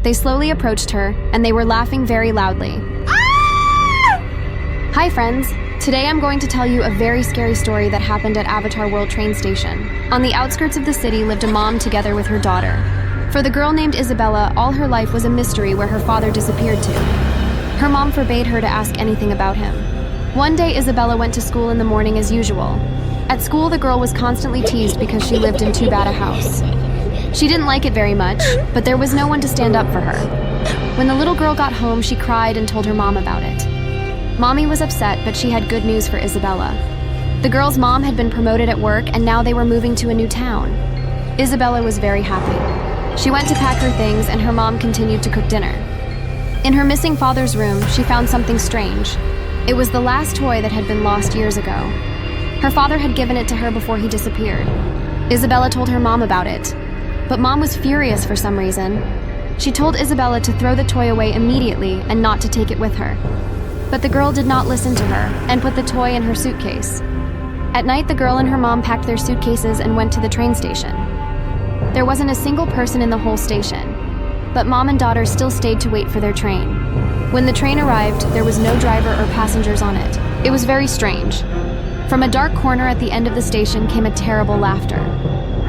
They slowly approached her, and they were laughing very loudly. Hi friends! Today I'm going to tell you a very scary story that happened at Avatar World train station. On the outskirts of the city lived a mom together with her daughter. For the girl named Isabella, all her life was a mystery where her father disappeared to. Her mom forbade her to ask anything about him. One day Isabella went to school in the morning as usual. At school, the girl was constantly teased because she lived in too bad a house. She didn't like it very much, but there was no one to stand up for her. When the little girl got home, she cried and told her mom about it. Mommy was upset, but she had good news for Isabella. The girl's mom had been promoted at work, and now they were moving to a new town. Isabella was very happy. She went to pack her things, and her mom continued to cook dinner. In her missing father's room, she found something strange. It was the last toy that had been lost years ago. Her father had given it to her before he disappeared. Isabella told her mom about it, but mom was furious for some reason. She told Isabella to throw the toy away immediately and not to take it with her. But the girl did not listen to her and put the toy in her suitcase. At night, the girl and her mom packed their suitcases and went to the train station. There wasn't a single person in the whole station, but mom and daughter still stayed to wait for their train. When the train arrived, there was no driver or passengers on it. It was very strange. From a dark corner at the end of the station came a terrible laughter.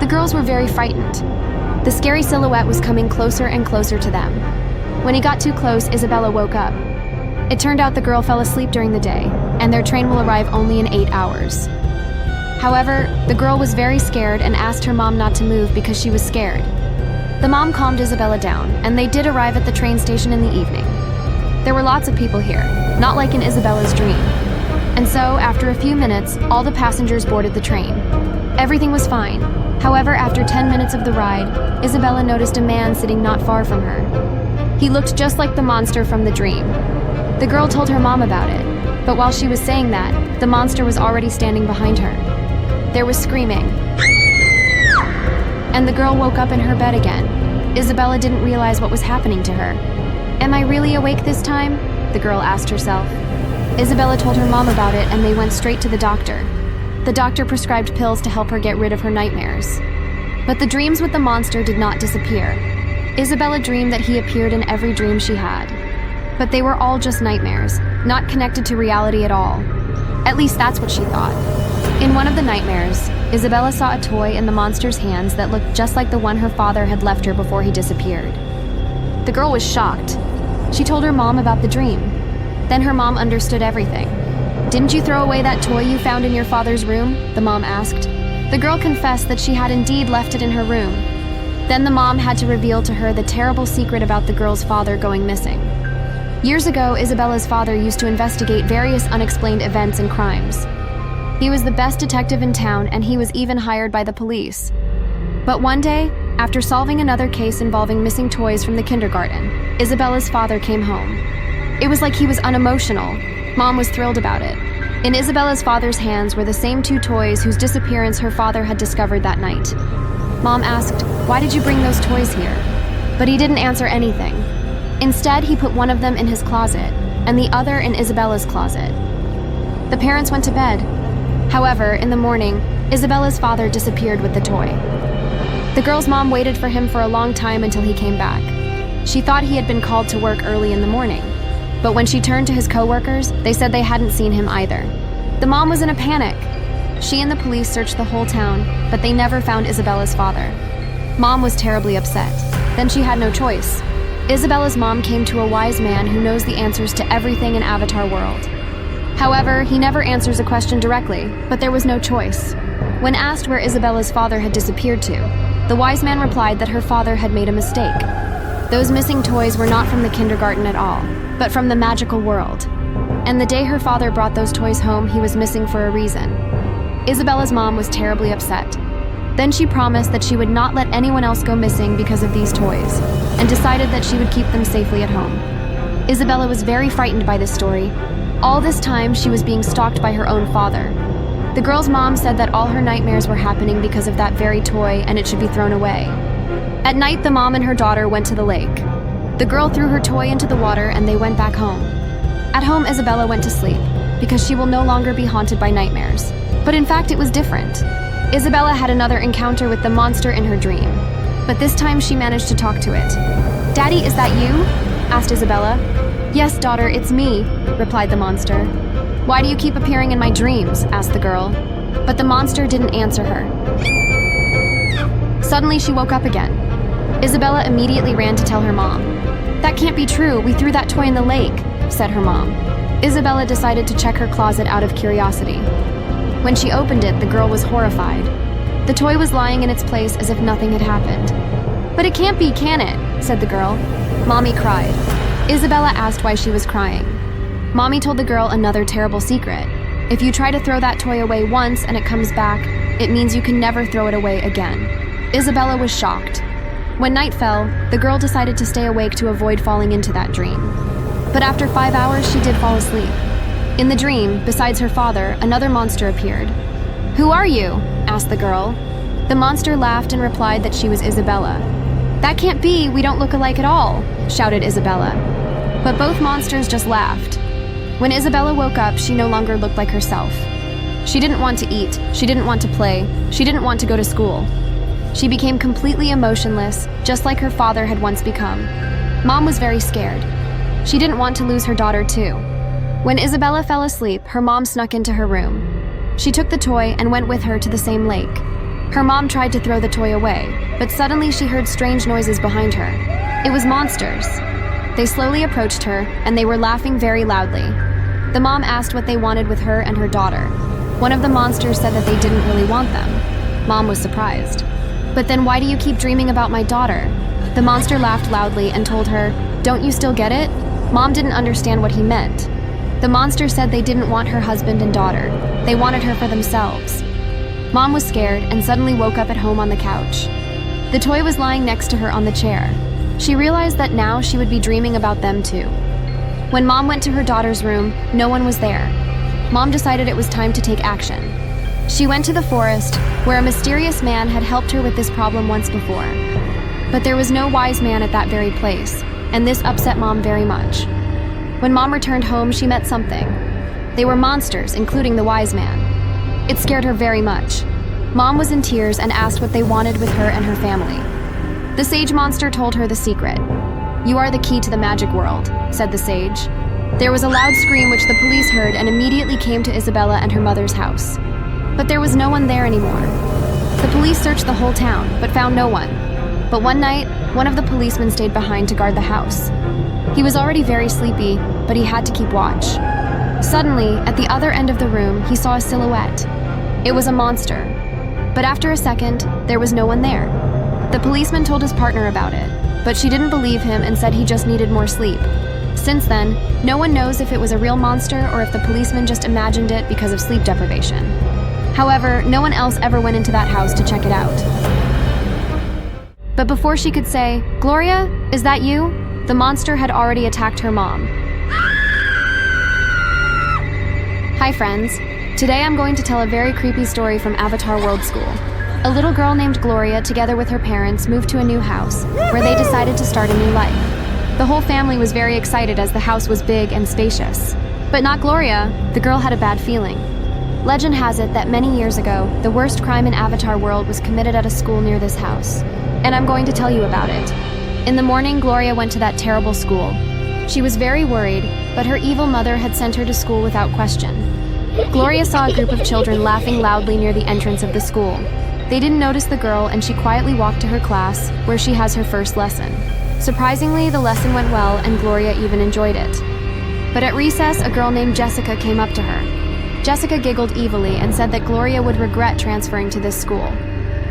The girls were very frightened. The scary silhouette was coming closer and closer to them. When he got too close, Isabella woke up. It turned out the girl fell asleep during the day, and their train will arrive only in 8 hours. However, the girl was very scared and asked her mom not to move because she was scared. The mom calmed Isabella down, and they did arrive at the train station in the evening. There were lots of people here, not like in Isabella's dream. And so, after a few minutes, all the passengers boarded the train. Everything was fine. However, after 10 minutes of the ride, Isabella noticed a man sitting not far from her. He looked just like the monster from the dream. The girl told her mom about it, but while she was saying that, the monster was already standing behind her. There was screaming, and the girl woke up in her bed again. Isabella didn't realize what was happening to her. Am I really awake this time? The girl asked herself. Isabella told her mom about it, and they went straight to the doctor. The doctor prescribed pills to help her get rid of her nightmares. But the dreams with the monster did not disappear. Isabella dreamed that he appeared in every dream she had. But they were all just nightmares, not connected to reality at all. At least that's what she thought. In one of the nightmares, Isabella saw a toy in the monster's hands that looked just like the one her father had left her before he disappeared. The girl was shocked. She told her mom about the dream. Then her mom understood everything. "Didn't you throw away that toy you found in your father's room?" the mom asked. The girl confessed that she had indeed left it in her room. Then the mom had to reveal to her the terrible secret about the girl's father going missing. Years ago, Isabella's father used to investigate various unexplained events and crimes. He was the best detective in town, and he was even hired by the police. But one day, after solving another case involving missing toys from the kindergarten, Isabella's father came home. It was like he was unemotional. Mom was thrilled about it. In Isabella's father's hands were the same 2 toys whose disappearance her father had discovered that night. Mom asked, "Why did you bring those toys here?" But he didn't answer anything. Instead, he put one of them in his closet, and the other in Isabella's closet. The parents went to bed. However, in the morning, Isabella's father disappeared with the toy. The girl's mom waited for him for a long time until he came back. She thought he had been called to work early in the morning. But when she turned to his co-workers, they said they hadn't seen him either. The mom was in a panic. She and the police searched the whole town, but they never found Isabella's father. Mom was terribly upset. Then she had no choice. Isabella's mom came to a wise man who knows the answers to everything in Avatar World. However, he never answers a question directly, but there was no choice. When asked where Isabella's father had disappeared to, the wise man replied that her father had made a mistake. Those missing toys were not from the kindergarten at all, but from the magical world. And the day her father brought those toys home, he was missing for a reason. Isabella's mom was terribly upset. Then she promised that she would not let anyone else go missing because of these toys, and decided that she would keep them safely at home. Isabella was very frightened by this story. All this time, she was being stalked by her own father. The girl's mom said that all her nightmares were happening because of that very toy, and it should be thrown away. At night, the mom and her daughter went to the lake. The girl threw her toy into the water, and they went back home. At home, Isabella went to sleep, because she will no longer be haunted by nightmares. But in fact, it was different. Isabella had another encounter with the monster in her dream, but this time she managed to talk to it. "Daddy, is that you?" asked Isabella. "Yes, daughter, it's me," replied the monster. "Why do you keep appearing in my dreams?" asked the girl. But the monster didn't answer her. Suddenly, she woke up again. Isabella immediately ran to tell her mom. "That can't be true, we threw that toy in the lake," said her mom. Isabella decided to check her closet out of curiosity. When she opened it, the girl was horrified. The toy was lying in its place as if nothing had happened. "But it can't be, can it?" said the girl. Mommy cried. Isabella asked why she was crying. Mommy told the girl another terrible secret. If you try to throw that toy away once and it comes back, it means you can never throw it away again. Isabella was shocked. When night fell, the girl decided to stay awake to avoid falling into that dream. But after 5 hours, she did fall asleep. In the dream, besides her father, another monster appeared. "Who are you?" asked the girl. The monster laughed and replied that she was Isabella. "That can't be, we don't look alike at all," shouted Isabella. But both monsters just laughed. When Isabella woke up, she no longer looked like herself. She didn't want to eat, she didn't want to play, she didn't want to go to school. She became completely emotionless, just like her father had once become. Mom was very scared. She didn't want to lose her daughter too. When Isabella fell asleep, her mom snuck into her room. She took the toy and went with her to the same lake. Her mom tried to throw the toy away, but suddenly she heard strange noises behind her. It was monsters. They slowly approached her, and they were laughing very loudly. The mom asked what they wanted with her and her daughter. One of the monsters said that they didn't really want them. Mom was surprised. "But then why do you keep dreaming about my daughter?" The monster laughed loudly and told her, "Don't you still get it?" Mom didn't understand what he meant. The monster said they didn't want her husband and daughter. They wanted her for themselves. Mom was scared and suddenly woke up at home on the couch. The toy was lying next to her on the chair. She realized that now she would be dreaming about them too. When Mom went to her daughter's room, no one was there. Mom decided it was time to take action. She went to the forest, where a mysterious man had helped her with this problem once before. But there was no wise man at that very place, and this upset Mom very much. When Mom returned home, she met something. They were monsters, including the wise man. It scared her very much. Mom was in tears and asked what they wanted with her and her family. The sage monster told her the secret. "You are the key to the magic world," said the sage. There was a loud scream which the police heard and immediately came to Isabella and her mother's house. But there was no one there anymore. The police searched the whole town, but found no one. But one night, one of the policemen stayed behind to guard the house. He was already very sleepy, but he had to keep watch. Suddenly, at the other end of the room, he saw a silhouette. It was a monster. But after a second, there was no one there. The policeman told his partner about it, but she didn't believe him and said he just needed more sleep. Since then, no one knows if it was a real monster or if the policeman just imagined it because of sleep deprivation. However, no one else ever went into that house to check it out. But before she could say, "Gloria, is that you?" the monster had already attacked her mom. Hi friends, today I'm going to tell a very creepy story from Avatar World School. A little girl named Gloria, together with her parents, moved to a new house, where they decided to start a new life. The whole family was very excited as the house was big and spacious. But not Gloria. The girl had a bad feeling. Legend has it that many years ago, the worst crime in Avatar World was committed at a school near this house. And I'm going to tell you about it. In the morning, Gloria went to that terrible school. She was very worried, but her evil mother had sent her to school without question. Gloria saw a group of children laughing loudly near the entrance of the school. They didn't notice the girl, and she quietly walked to her class, where she has her first lesson. Surprisingly, the lesson went well, and Gloria even enjoyed it. But at recess, a girl named Jessica came up to her. Jessica giggled evilly and said that Gloria would regret transferring to this school.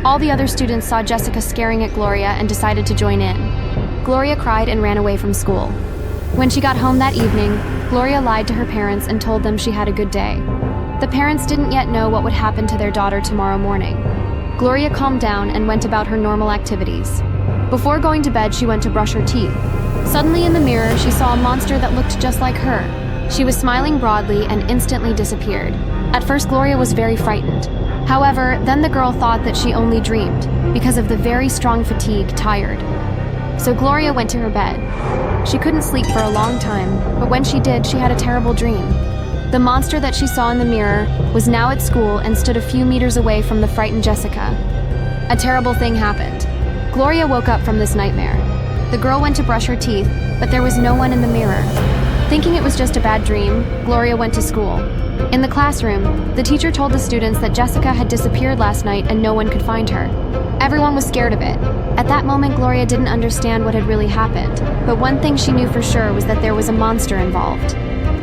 All the other students saw Jessica staring at Gloria and decided to join in. Gloria cried and ran away from school. When she got home that evening, Gloria lied to her parents and told them she had a good day. The parents didn't yet know what would happen to their daughter tomorrow morning. Gloria calmed down and went about her normal activities. Before going to bed, she went to brush her teeth. Suddenly in the mirror, she saw a monster that looked just like her. She was smiling broadly and instantly disappeared. At first, Gloria was very frightened. However, then the girl thought that she only dreamed, because of the very strong fatigue, tired. So Gloria went to her bed. She couldn't sleep for a long time, but when she did, she had a terrible dream. The monster that she saw in the mirror was now at school and stood a few meters away from the frightened Jessica. A terrible thing happened. Gloria woke up from this nightmare. The girl went to brush her teeth, but there was no one in the mirror. Thinking it was just a bad dream, Gloria went to school. In the classroom, the teacher told the students that Jessica had disappeared last night and no one could find her. Everyone was scared of it. At that moment, Gloria didn't understand what had really happened, but one thing she knew for sure was that there was a monster involved.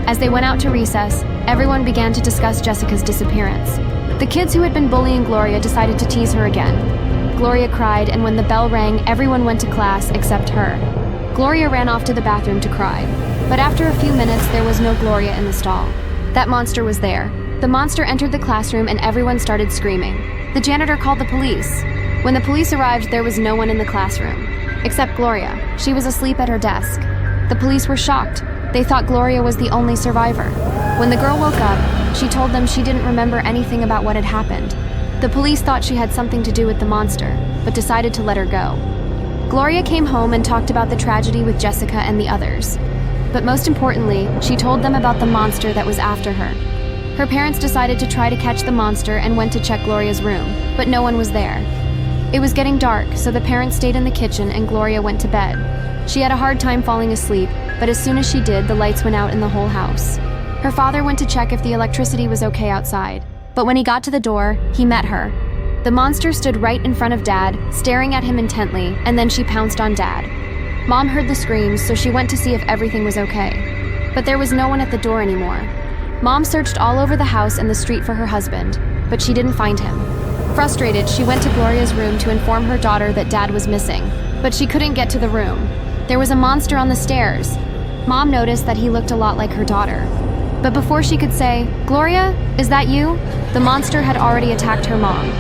As they went out to recess, everyone began to discuss Jessica's disappearance. The kids who had been bullying Gloria decided to tease her again. Gloria cried, and when the bell rang, everyone went to class except her. Gloria ran off to the bathroom to cry. But after a few minutes, there was no Gloria in the stall. That monster was there. The monster entered the classroom and everyone started screaming. The janitor called the police. When the police arrived, there was no one in the classroom. Except Gloria. She was asleep at her desk. The police were shocked. They thought Gloria was the only survivor. When the girl woke up, she told them she didn't remember anything about what had happened. The police thought she had something to do with the monster, but decided to let her go. Gloria came home and talked about the tragedy with Jessica and the others. But most importantly, she told them about the monster that was after her. Her parents decided to try to catch the monster and went to check Gloria's room, but no one was there. It was getting dark, so the parents stayed in the kitchen and Gloria went to bed. She had a hard time falling asleep, but as soon as she did, the lights went out in the whole house. Her father went to check if the electricity was okay outside, but when he got to the door, he met her. The monster stood right in front of Dad, staring at him intently, and then she pounced on Dad. Mom heard the screams, so she went to see if everything was okay. But there was no one at the door anymore. Mom searched all over the house and the street for her husband, but she didn't find him. Frustrated, she went to Gloria's room to inform her daughter that Dad was missing, but she couldn't get to the room. There was a monster on the stairs. Mom noticed that he looked a lot like her daughter. But before she could say, "Gloria, is that you?" the monster had already attacked her mom.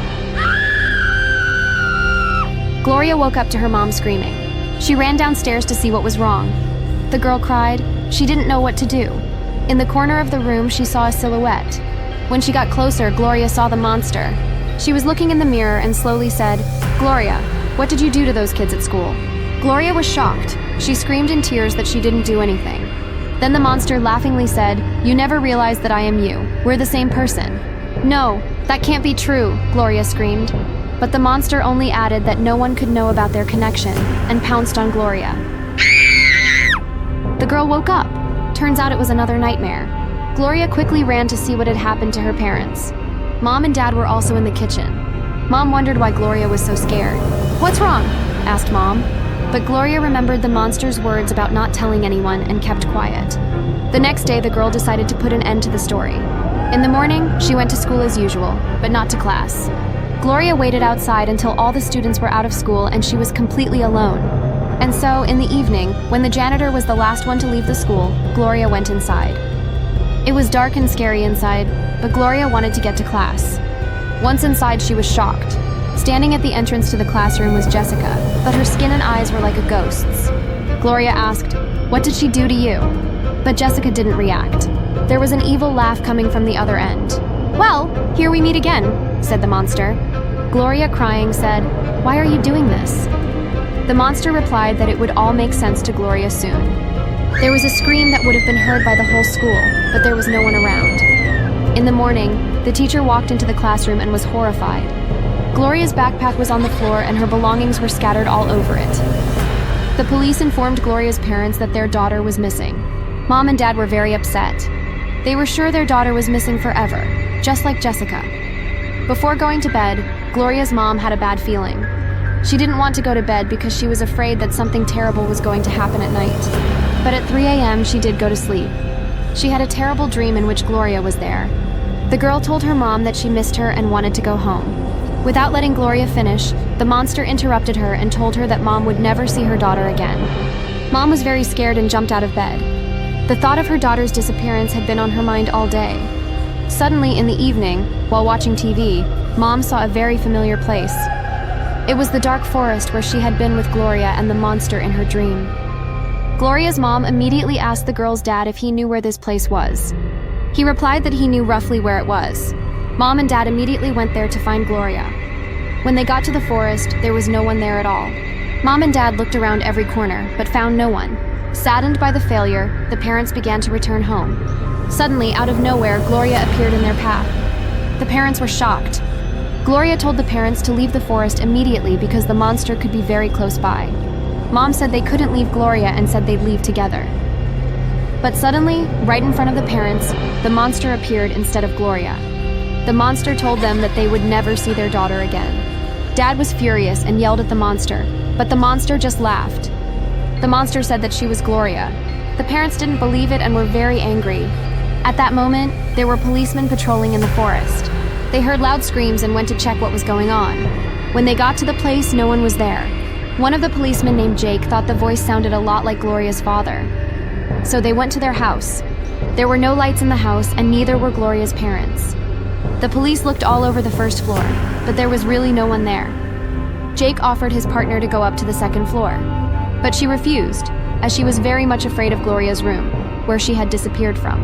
Gloria woke up to her mom screaming. She ran downstairs to see what was wrong. The girl cried. She didn't know what to do. In the corner of the room, she saw a silhouette. When she got closer, Gloria saw the monster. She was looking in the mirror and slowly said, "Gloria, what did you do to those kids at school?" Gloria was shocked. She screamed in tears that she didn't do anything. Then the monster laughingly said, "You never realized that I am you. We're the same person." "No, that can't be true," Gloria screamed. But the monster only added that no one could know about their connection and pounced on Gloria. The girl woke up. Turns out it was another nightmare. Gloria quickly ran to see what had happened to her parents. Mom and Dad were also in the kitchen. Mom wondered why Gloria was so scared. "What's wrong?" asked Mom. But Gloria remembered the monster's words about not telling anyone and kept quiet. The next day, the girl decided to put an end to the story. In the morning, she went to school as usual, but not to class. Gloria waited outside until all the students were out of school and she was completely alone. And so, in the evening, when the janitor was the last one to leave the school, Gloria went inside. It was dark and scary inside, but Gloria wanted to get to class. Once inside, she was shocked. Standing at the entrance to the classroom was Jessica, but her skin and eyes were like a ghost's. Gloria asked, "What did she do to you?" But Jessica didn't react. There was an evil laugh coming from the other end. "Well, here we meet again," said the monster. Gloria, crying, said, "Why are you doing this?" The monster replied that it would all make sense to Gloria soon. There was a scream that would have been heard by the whole school, but there was no one around. In the morning, the teacher walked into the classroom and was horrified. Gloria's backpack was on the floor and her belongings were scattered all over it. The police informed Gloria's parents that their daughter was missing. Mom and Dad were very upset. They were sure their daughter was missing forever, just like Jessica. Before going to bed, Gloria's mom had a bad feeling. She didn't want to go to bed because she was afraid that something terrible was going to happen at night. But at 3 a.m., she did go to sleep. She had a terrible dream in which Gloria was there. The girl told her mom that she missed her and wanted to go home. Without letting Gloria finish, the monster interrupted her and told her that Mom would never see her daughter again. Mom was very scared and jumped out of bed. The thought of her daughter's disappearance had been on her mind all day. Suddenly, in the evening, while watching TV, Mom saw a very familiar place. It was the dark forest where she had been with Gloria and the monster in her dream. Gloria's mom immediately asked the girl's dad if he knew where this place was. He replied that he knew roughly where it was. Mom and Dad immediately went there to find Gloria. When they got to the forest, there was no one there at all. Mom and Dad looked around every corner, but found no one. Saddened by the failure, the parents began to return home. Suddenly, out of nowhere, Gloria appeared in their path. The parents were shocked. Gloria told the parents to leave the forest immediately because the monster could be very close by. Mom said they couldn't leave Gloria and said they'd leave together. But suddenly, right in front of the parents, the monster appeared instead of Gloria. The monster told them that they would never see their daughter again. Dad was furious and yelled at the monster, but the monster just laughed. The monster said that she was Gloria. The parents didn't believe it and were very angry. At that moment, there were policemen patrolling in the forest. They heard loud screams and went to check what was going on. When they got to the place, no one was there. One of the policemen named Jake thought the voice sounded a lot like Gloria's father. So they went to their house. There were no lights in the house and neither were Gloria's parents. The police looked all over the first floor, but there was really no one there. Jake offered his partner to go up to the second floor, but she refused, as she was very much afraid of Gloria's room, where she had disappeared from.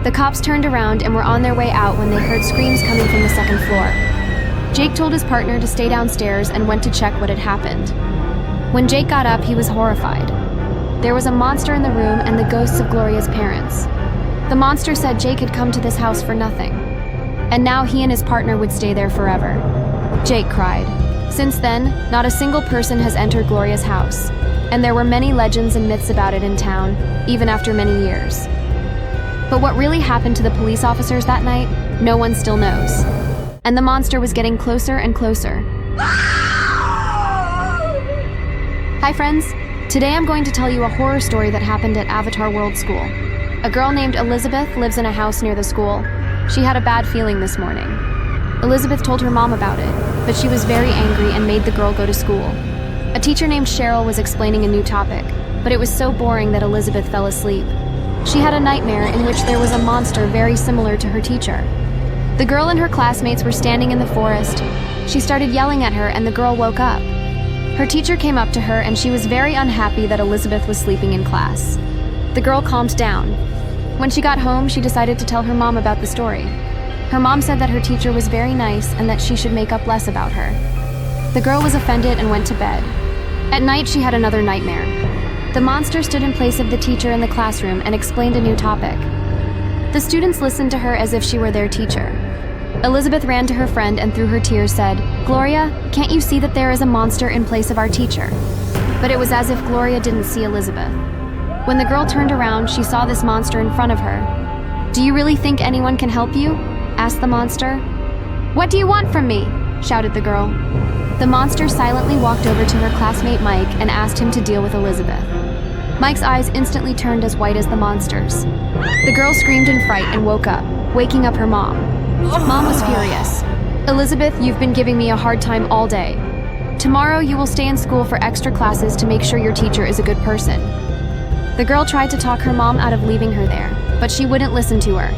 The cops turned around and were on their way out when they heard screams coming from the second floor. Jake told his partner to stay downstairs and went to check what had happened. When Jake got up, he was horrified. There was a monster in the room and the ghosts of Gloria's parents. The monster said Jake had come to this house for nothing, and now he and his partner would stay there forever. Jake cried. Since then, not a single person has entered Gloria's house, and there were many legends and myths about it in town, even after many years. But what really happened to the police officers that night, no one still knows. And the monster was getting closer and closer. Hi friends, today I'm going to tell you a horror story that happened at Avatar World School. A girl named Elizabeth lives in a house near the school. She had a bad feeling this morning. Elizabeth told her mom about it, but she was very angry and made the girl go to school. A teacher named Cheryl was explaining a new topic, but it was so boring that Elizabeth fell asleep. She had a nightmare in which there was a monster very similar to her teacher. The girl and her classmates were standing in the forest. She started yelling at her and the girl woke up. Her teacher came up to her and she was very unhappy that Elizabeth was sleeping in class. The girl calmed down. When she got home, she decided to tell her mom about the story. Her mom said that her teacher was very nice and that she should make up less about her. The girl was offended and went to bed. At night, she had another nightmare. The monster stood in place of the teacher in the classroom and explained a new topic. The students listened to her as if she were their teacher. Elizabeth ran to her friend and through her tears said, "Gloria, can't you see that there is a monster in place of our teacher?" But it was as if Gloria didn't see Elizabeth. When the girl turned around, she saw this monster in front of her. "Do you really think anyone can help you?" asked the monster. "What do you want from me?" shouted the girl. The monster silently walked over to her classmate Mike and asked him to deal with Elizabeth. Mike's eyes instantly turned as white as the monster's. The girl screamed in fright and woke up, waking up her mom. Mom was furious. "Elizabeth, you've been giving me a hard time all day. Tomorrow you will stay in school for extra classes to make sure your teacher is a good person." The girl tried to talk her mom out of leaving her there, but she wouldn't listen to her.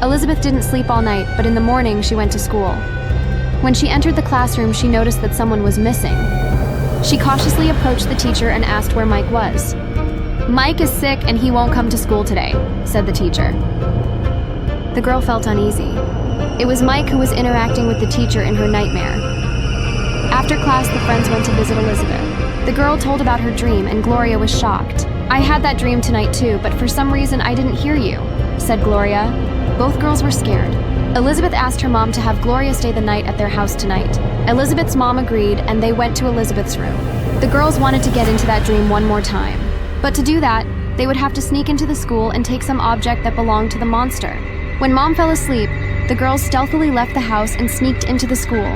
Elizabeth didn't sleep all night, but in the morning she went to school. When she entered the classroom, she noticed that someone was missing. She cautiously approached the teacher and asked where Mike was. "Mike is sick and he won't come to school today," said the teacher. The girl felt uneasy. It was Mike who was interacting with the teacher in her nightmare. After class, the friends went to visit Elizabeth. The girl told about her dream and Gloria was shocked. "I had that dream tonight too, but for some reason I didn't hear you," said Gloria. Both girls were scared. Elizabeth asked her mom to have Gloria stay the night at their house tonight. Elizabeth's mom agreed and they went to Elizabeth's room. The girls wanted to get into that dream one more time. But to do that, they would have to sneak into the school and take some object that belonged to the monster. When Mom fell asleep, the girls stealthily left the house and sneaked into the school.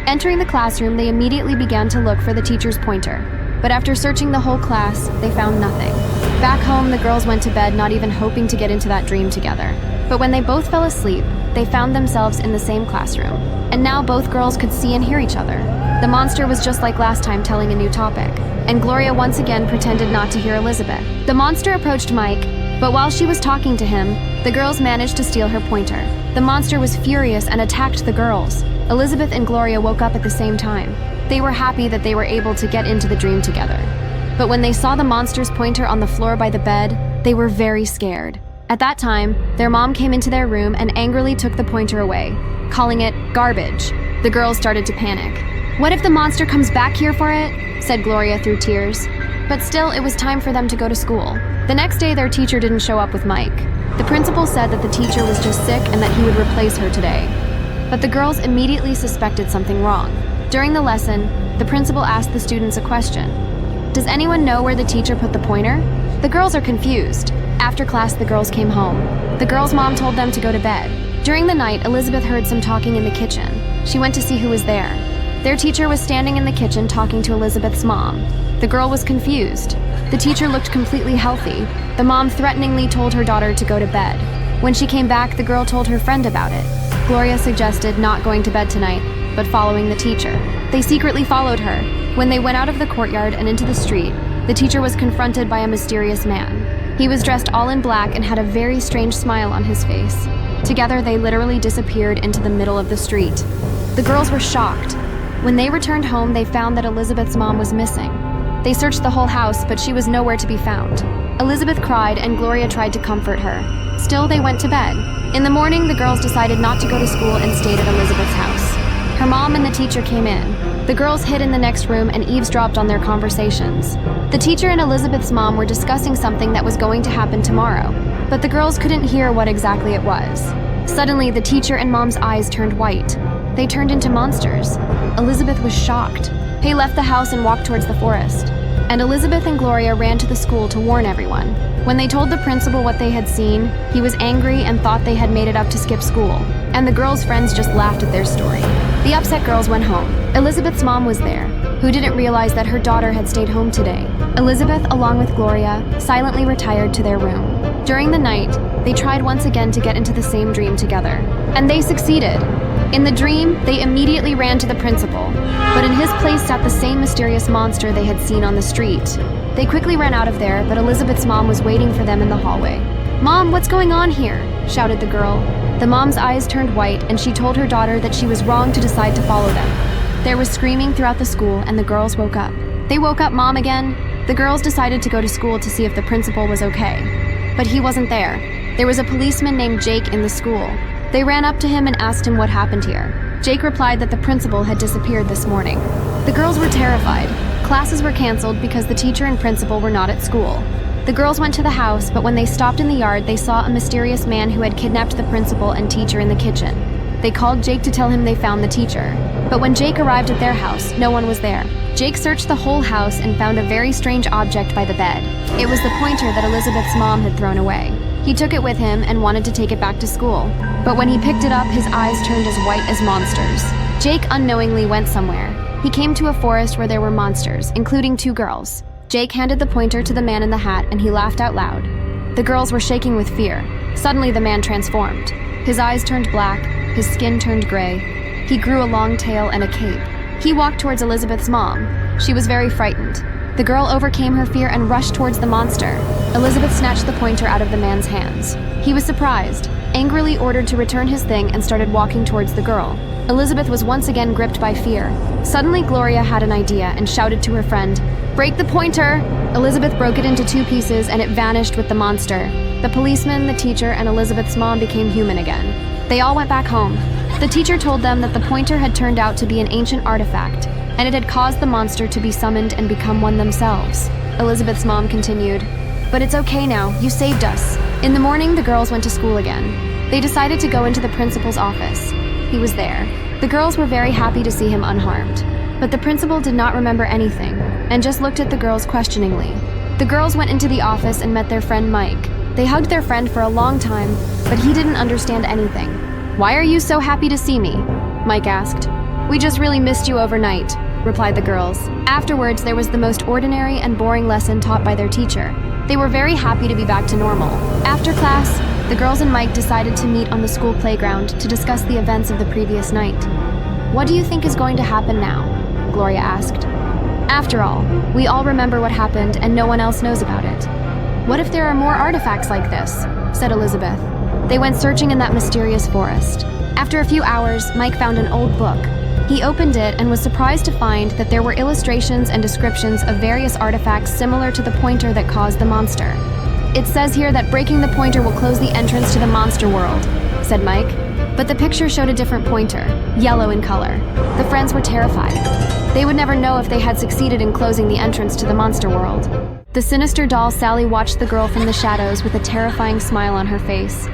Entering the classroom, they immediately began to look for the teacher's pointer. But after searching the whole class, they found nothing. Back home, the girls went to bed not even hoping to get into that dream together. But when they both fell asleep, they found themselves in the same classroom. And now both girls could see and hear each other. The monster was just like last time, telling a new topic. And Gloria once again pretended not to hear Elizabeth. The monster approached Mike, but while she was talking to him, the girls managed to steal her pointer. The monster was furious and attacked the girls. Elizabeth and Gloria woke up at the same time. They were happy that they were able to get into the dream together. But when they saw the monster's pointer on the floor by the bed, they were very scared. At that time, their mom came into their room and angrily took the pointer away, calling it garbage. The girls started to panic. "What if the monster comes back here for it?" said Gloria through tears. But still, it was time for them to go to school. The next day, their teacher didn't show up with Mike. The principal said that the teacher was just sick and that he would replace her today. But the girls immediately suspected something wrong. During the lesson, the principal asked the students a question. Does anyone know where the teacher put the pointer? The girls are confused. After class, the girls came home. The girls' mom told them to go to bed. During the night, Elizabeth heard some talking in the kitchen. She went to see who was there. Their teacher was standing in the kitchen talking to Elizabeth's mom. The girl was confused. The teacher looked completely healthy. The mom threateningly told her daughter to go to bed. When she came back, the girl told her friend about it. Gloria suggested not going to bed tonight, but following the teacher. They secretly followed her. When they went out of the courtyard and into the street, the teacher was confronted by a mysterious man. He was dressed all in black and had a very strange smile on his face. Together, they literally disappeared into the middle of the street. The girls were shocked. When they returned home, they found that Elizabeth's mom was missing. They searched the whole house, but she was nowhere to be found. Elizabeth cried, and Gloria tried to comfort her. Still, they went to bed. In the morning, the girls decided not to go to school and stayed at Elizabeth's house. Her mom and the teacher came in. The girls hid in the next room and eavesdropped on their conversations. The teacher and Elizabeth's mom were discussing something that was going to happen tomorrow, but the girls couldn't hear what exactly it was. Suddenly, the teacher and mom's eyes turned white. They turned into monsters. Elizabeth was shocked. They left the house and walked towards the forest. And Elizabeth and Gloria ran to the school to warn everyone. When they told the principal what they had seen, he was angry and thought they had made it up to skip school. And the girls' friends just laughed at their story. The upset girls went home. Elizabeth's mom was there, who didn't realize that her daughter had stayed home today. Elizabeth, along with Gloria, silently retired to their room. During the night, they tried once again to get into the same dream together. And they succeeded. In the dream, they immediately ran to the principal, but in his place sat the same mysterious monster they had seen on the street. They quickly ran out of there, but Elizabeth's mom was waiting for them in the hallway. "Mom, what's going on here?" shouted the girl. The mom's eyes turned white, and she told her daughter that she was wrong to decide to follow them. There was screaming throughout the school, and the girls woke up. They woke up Mom again. The girls decided to go to school to see if the principal was okay. But he wasn't there. There was a policeman named Jake in the school. They ran up to him and asked him what happened here. Jake replied that the principal had disappeared this morning. The girls were terrified. Classes were canceled because the teacher and principal were not at school. The girls went to the house, but when they stopped in the yard, they saw a mysterious man who had kidnapped the principal and teacher in the kitchen. They called Jake to tell him they found the teacher. But when Jake arrived at their house, no one was there. Jake searched the whole house and found a very strange object by the bed. It was the pointer that Elizabeth's mom had thrown away. He took it with him and wanted to take it back to school. But when he picked it up, his eyes turned as white as monsters. Jake unknowingly went somewhere. He came to a forest where there were monsters, including 2 girls. Jake handed the pointer to the man in the hat and he laughed out loud. The girls were shaking with fear. Suddenly the man transformed. His eyes turned black, his skin turned gray. He grew a long tail and a cape. He walked towards Elizabeth's mom. She was very frightened. The girl overcame her fear and rushed towards the monster. Elizabeth snatched the pointer out of the man's hands. He was surprised, angrily ordered to return his thing and started walking towards the girl. Elizabeth was once again gripped by fear. Suddenly Gloria had an idea and shouted to her friend, "Break the pointer!" Elizabeth broke it into 2 pieces and it vanished with the monster. The policeman, the teacher, and Elizabeth's mom became human again. They all went back home. The teacher told them that the pointer had turned out to be an ancient artifact, and it had caused the monster to be summoned and become one themselves. Elizabeth's mom continued, "But it's okay now, you saved us." In the morning, the girls went to school again. They decided to go into the principal's office. He was there. The girls were very happy to see him unharmed. But the principal did not remember anything, and just looked at the girls questioningly. The girls went into the office and met their friend Mike. They hugged their friend for a long time, but he didn't understand anything. "Why are you so happy to see me?" Mike asked. "We just really missed you overnight," replied the girls. Afterwards, there was the most ordinary and boring lesson taught by their teacher. They were very happy to be back to normal. After class, the girls and Mike decided to meet on the school playground to discuss the events of the previous night. "What do you think is going to happen now?" Gloria asked. "After all, we all remember what happened and no one else knows about it." "What if there are more artifacts like this?" said Elizabeth. They went searching in that mysterious forest. After a few hours, Mike found an old book. He opened it and was surprised to find that there were illustrations and descriptions of various artifacts similar to the pointer that caused the monster. "It says here that breaking the pointer will close the entrance to the monster world," said Mike. But the picture showed a different pointer, yellow in color. The friends were terrified. They would never know if they had succeeded in closing the entrance to the monster world. The sinister doll Sally watched the girl from the shadows with a terrifying smile on her face.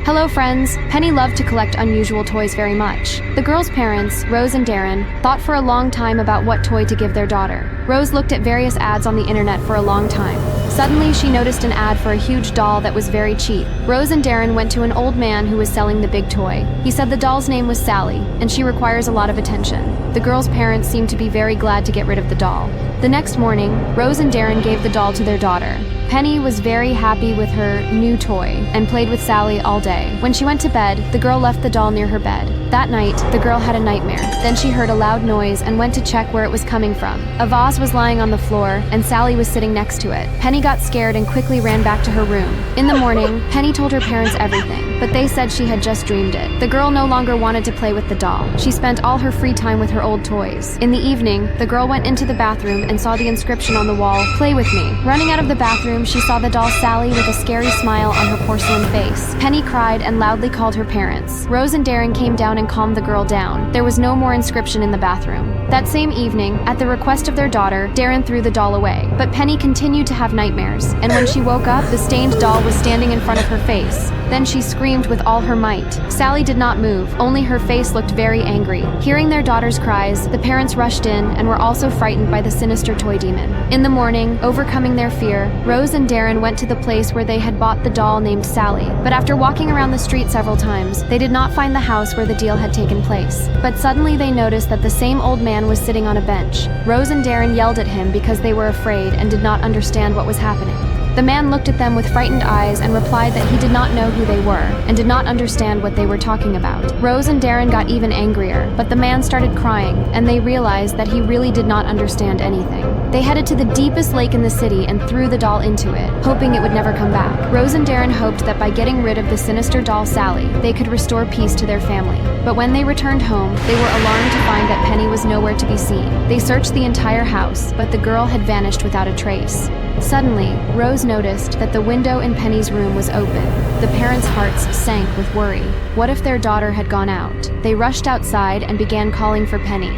Hello friends, Penny loved to collect unusual toys very much. The girls' parents, Rose and Darren, thought for a long time about what toy to give their daughter. Rose looked at various ads on the internet for a long time. Suddenly, she noticed an ad for a huge doll that was very cheap. Rose and Darren went to an old man who was selling the big toy. He said the doll's name was Sally, and she requires a lot of attention. The girls' parents seemed to be very glad to get rid of the doll. The next morning, Rose and Darren gave the doll to their daughter. Penny was very happy with her new toy and played with Sally all day. When she went to bed, the girl left the doll near her bed. That night, the girl had a nightmare. Then she heard a loud noise and went to check where it was coming from. A vase was lying on the floor, and Sally was sitting next to it. Penny got scared and quickly ran back to her room. In the morning, Penny told her parents everything, but they said she had just dreamed it. The girl no longer wanted to play with the doll. She spent all her free time with her old toys. In the evening, the girl went into the bathroom and saw the inscription on the wall, "Play with me." Running out of the bathroom, she saw the doll Sally with a scary smile on her porcelain face. Penny cried and loudly called her parents. Rose and Darren came down and calmed the girl down. There was no more inscription in the bathroom. That same evening, at the request of their daughter, Darren threw the doll away. But Penny continued to have nightmares, and when she woke up, the stained doll was standing in front of her face. Then she screamed with all her might. Sally did not move, only her face looked very angry. Hearing their daughter's cries, the parents rushed in and were also frightened by the sinister toy demon. In the morning, overcoming their fear, Rose and Darren went to the place where they had bought the doll named Sally. But after walking around the street several times, they did not find the house where the deal had taken place. But suddenly they noticed that the same old man was sitting on a bench. Rose and Darren yelled at him because they were afraid and did not understand what was happening. The man looked at them with frightened eyes and replied that he did not know who they were and did not understand what they were talking about. Rose and Darren got even angrier, but the man started crying, and they realized that he really did not understand anything. They headed to the deepest lake in the city and threw the doll into it, hoping it would never come back. Rose and Darren hoped that by getting rid of the sinister doll Sally, they could restore peace to their family. But when they returned home, they were alarmed to find that Penny was nowhere to be seen. They searched the entire house, but the girl had vanished without a trace. Suddenly, Rose noticed that the window in Penny's room was open. The parents' hearts sank with worry. What if their daughter had gone out? They rushed outside and began calling for Penny,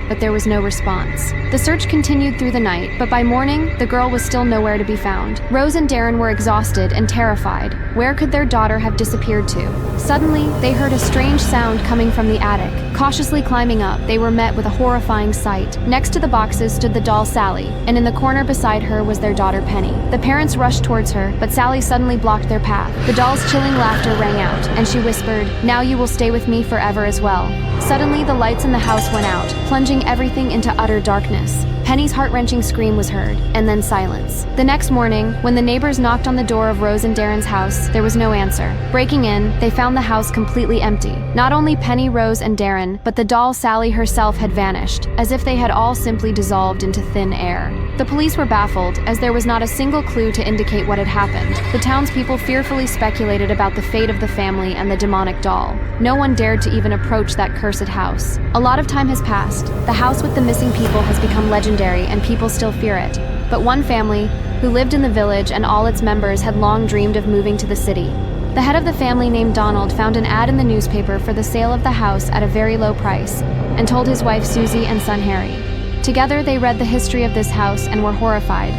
but there was no response. The search continued through the night, but by morning, the girl was still nowhere to be found. Rose and Darren were exhausted and terrified. Where could their daughter have disappeared to? Suddenly, they heard a strange sound coming from the attic. Cautiously climbing up, they were met with a horrifying sight. Next to the boxes stood the doll Sally, and in the corner beside her was their daughter Penny. The parents rushed towards her, but Sally suddenly blocked their path. The doll's chilling laughter rang out, and she whispered, "Now you will stay with me forever as well." Suddenly, the lights in the house went out, plunging everything into utter darkness. Penny's heart-wrenching scream was heard, and then silence. The next morning, when the neighbors knocked on the door of Rose and Darren's house, there was no answer. Breaking in, they found the house completely empty. Not only Penny, Rose, and Darren, but the doll Sally herself had vanished, as if they had all simply dissolved into thin air. The police were baffled, as there was not a single clue to indicate what had happened. The townspeople fearfully speculated about the fate of the family and the demonic doll. No one dared to even approach that cursed house. A lot of time has passed. The house with the missing people has become legendary, and people still fear it. But one family, who lived in the village and all its members had long dreamed of moving to the city. The head of the family, named Donald, found an ad in the newspaper for the sale of the house at a very low price, and told his wife Susie and son Harry. Together they read the history of this house and were horrified.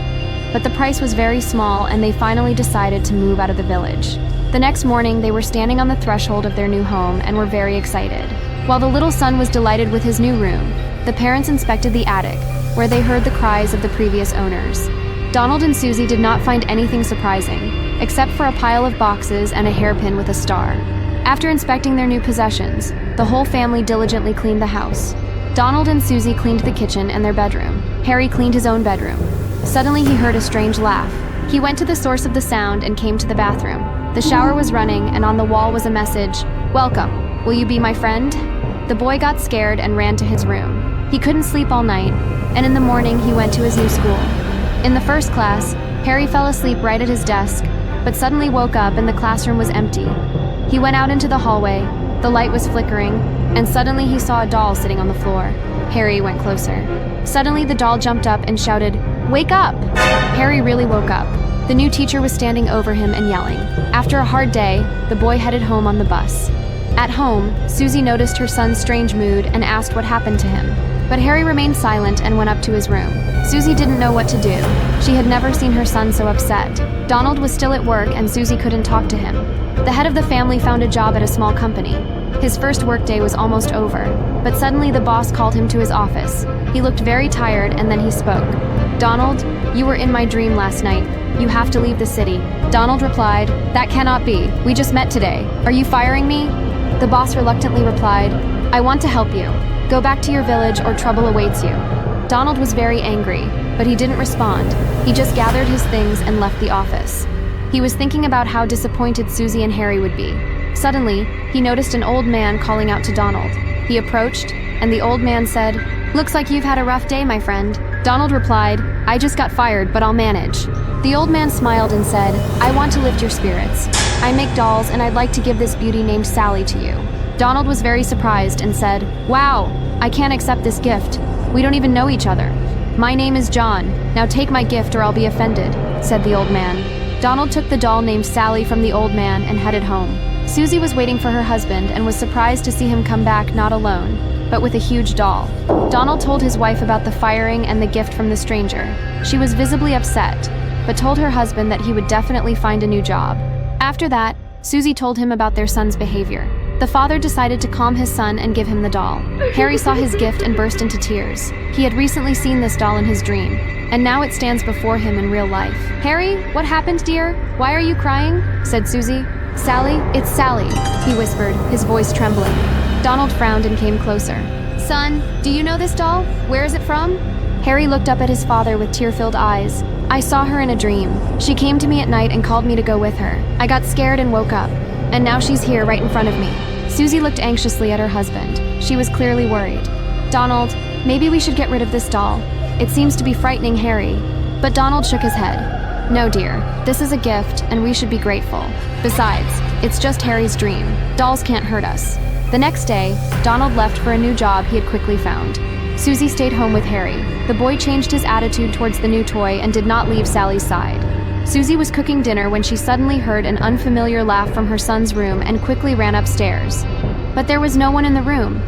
But the price was very small, and they finally decided to move out of the village. The next morning, they were standing on the threshold of their new home and were very excited. While the little son was delighted with his new room, the parents inspected the attic, where they heard the cries of the previous owners. Donald and Susie did not find anything surprising, except for a pile of boxes and a hairpin with a star. After inspecting their new possessions, the whole family diligently cleaned the house. Donald and Susie cleaned the kitchen and their bedroom. Harry cleaned his own bedroom. Suddenly he heard a strange laugh. He went to the source of the sound and came to the bathroom. The shower was running, and on the wall was a message, "Welcome. Will you be my friend?" The boy got scared and ran to his room. He couldn't sleep all night, and in the morning he went to his new school. In the first class, Harry fell asleep right at his desk, but suddenly woke up and the classroom was empty. He went out into the hallway, the light was flickering, and suddenly he saw a doll sitting on the floor. Harry went closer. Suddenly the doll jumped up and shouted, "Wake up!" Harry really woke up. The new teacher was standing over him and yelling. After a hard day, the boy headed home on the bus. At home, Susie noticed her son's strange mood and asked what happened to him. But Harry remained silent and went up to his room. Susie didn't know what to do. She had never seen her son so upset. Donald was still at work and Susie couldn't talk to him. The head of the family found a job at a small company. His first workday was almost over, but suddenly the boss called him to his office. He looked very tired and then he spoke. "Donald, you were in my dream last night. You have to leave the city." Donald replied, "That cannot be. We just met today. Are you firing me?" The boss reluctantly replied, "I want to help you. Go back to your village or trouble awaits you." Donald was very angry, but he didn't respond. He just gathered his things and left the office. He was thinking about how disappointed Susie and Harry would be. Suddenly, he noticed an old man calling out to Donald. He approached, and the old man said, "Looks like you've had a rough day, my friend." Donald replied, "I just got fired, but I'll manage." The old man smiled and said, "I want to lift your spirits. I make dolls, and I'd like to give this beauty named Sally to you." Donald was very surprised and said, "Wow, I can't accept this gift. We don't even know each other. My name is John. Now take my gift or I'll be offended," said the old man. Donald took the doll named Sally from the old man and headed home. Susie was waiting for her husband and was surprised to see him come back not alone, but with a huge doll. Donald told his wife about the firing and the gift from the stranger. She was visibly upset, but told her husband that he would definitely find a new job. After that, Susie told him about their son's behavior. The father decided to calm his son and give him the doll. Harry saw his gift and burst into tears. He had recently seen this doll in his dream, and now it stands before him in real life. "Harry, what happened, dear? Why are you crying?" said Susie. "Sally, it's Sally," he whispered, his voice trembling. Donald frowned and came closer. "Son, do you know this doll? Where is it from?" Harry looked up at his father with tear-filled eyes. "I saw her in a dream. She came to me at night and called me to go with her. I got scared and woke up, and now she's here right in front of me." Susie looked anxiously at her husband. She was clearly worried. "Donald, maybe we should get rid of this doll. It seems to be frightening Harry." But Donald shook his head. "No, dear. This is a gift, and we should be grateful. Besides, it's just Harry's dream. Dolls can't hurt us." The next day, Donald left for a new job he had quickly found. Susie stayed home with Harry. The boy changed his attitude towards the new toy and did not leave Sally's side. Susie was cooking dinner when she suddenly heard an unfamiliar laugh from her son's room and quickly ran upstairs. But there was no one in the room.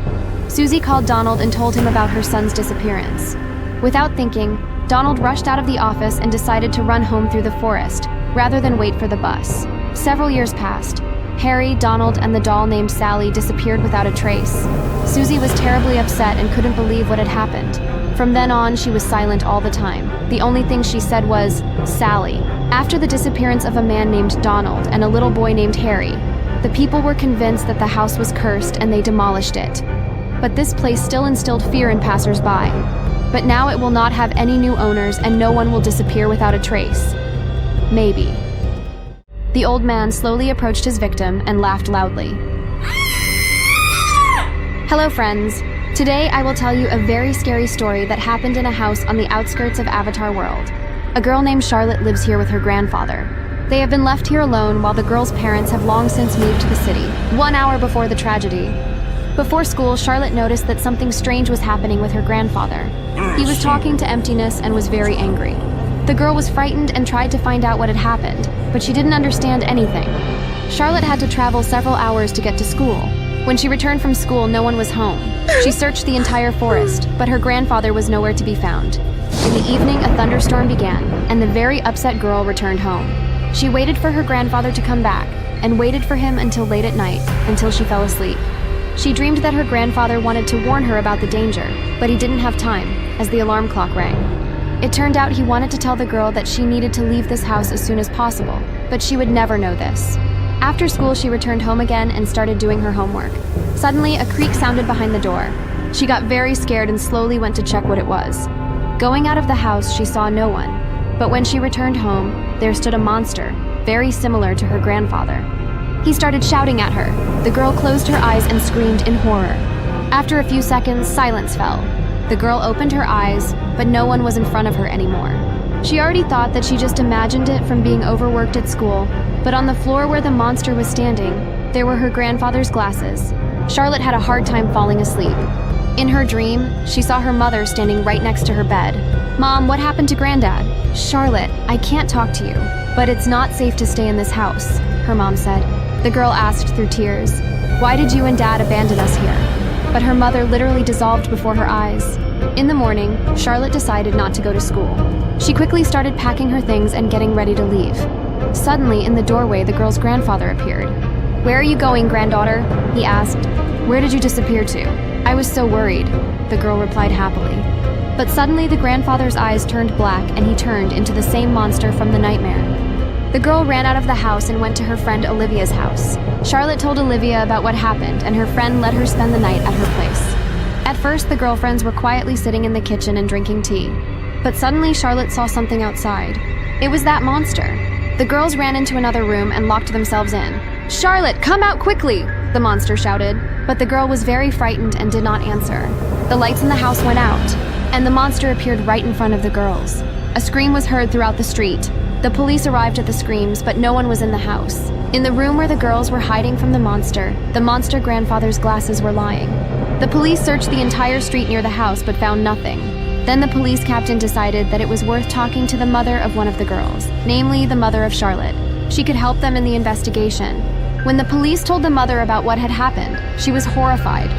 Susie called Donald and told him about her son's disappearance. Without thinking, Donald rushed out of the office and decided to run home through the forest, rather than wait for the bus. Several years passed. Harry, Donald, and the doll named Sally disappeared without a trace. Susie was terribly upset and couldn't believe what had happened. From then on, she was silent all the time. The only thing she said was, "Sally." After the disappearance of a man named Donald and a little boy named Harry, the people were convinced that the house was cursed and they demolished it. But this place still instilled fear in passers-by. But now it will not have any new owners and no one will disappear without a trace. Maybe. The old man slowly approached his victim and laughed loudly. Hello, friends. Today I will tell you a very scary story that happened in a house on the outskirts of Avatar World. A girl named Charlotte lives here with her grandfather. They have been left here alone while the girl's parents have long since moved to the city, 1 hour before the tragedy. Before school, Charlotte noticed that something strange was happening with her grandfather. He was talking to emptiness and was very angry. The girl was frightened and tried to find out what had happened, but she didn't understand anything. Charlotte had to travel several hours to get to school. When she returned from school, no one was home. She searched the entire forest, but her grandfather was nowhere to be found. In the evening, a thunderstorm began, and the very upset girl returned home. She waited for her grandfather to come back, and waited for him until late at night, until she fell asleep. She dreamed that her grandfather wanted to warn her about the danger, but he didn't have time, as the alarm clock rang. It turned out he wanted to tell the girl that she needed to leave this house as soon as possible, but she would never know this. After school, she returned home again and started doing her homework. Suddenly, a creak sounded behind the door. She got very scared and slowly went to check what it was. Going out of the house, she saw no one, but when she returned home, there stood a monster, very similar to her grandfather. He started shouting at her. The girl closed her eyes and screamed in horror. After a few seconds, silence fell. The girl opened her eyes, but no one was in front of her anymore. She already thought that she just imagined it from being overworked at school, but on the floor where the monster was standing, there were her grandfather's glasses. Charlotte had a hard time falling asleep. In her dream, she saw her mother standing right next to her bed. "Mom, what happened to Granddad?" "Charlotte, I can't talk to you, but it's not safe to stay in this house," her mom said. The girl asked through tears, "Why did you and Dad abandon us here?" But her mother literally dissolved before her eyes. In the morning, Charlotte decided not to go to school. She quickly started packing her things and getting ready to leave. Suddenly, in the doorway, the girl's grandfather appeared. "Where are you going, granddaughter?" he asked. "Where did you disappear to?" "I was so worried," the girl replied happily. But suddenly the grandfather's eyes turned black and he turned into the same monster from the nightmare. The girl ran out of the house and went to her friend Olivia's house. Charlotte told Olivia about what happened and her friend let her spend the night at her place. At first, the girlfriends were quietly sitting in the kitchen and drinking tea. But suddenly Charlotte saw something outside. It was that monster. The girls ran into another room and locked themselves in. "Charlotte, come out quickly!" the monster shouted. But the girl was very frightened and did not answer. The lights in the house went out, and the monster appeared right in front of the girls. A scream was heard throughout the street. The police arrived at the screams, but no one was in the house. In the room where the girls were hiding from the monster grandfather's glasses were lying. The police searched the entire street near the house but found nothing. Then the police captain decided that it was worth talking to the mother of one of the girls, namely the mother of Charlotte. She could help them in the investigation. When the police told the mother about what had happened, she was horrified.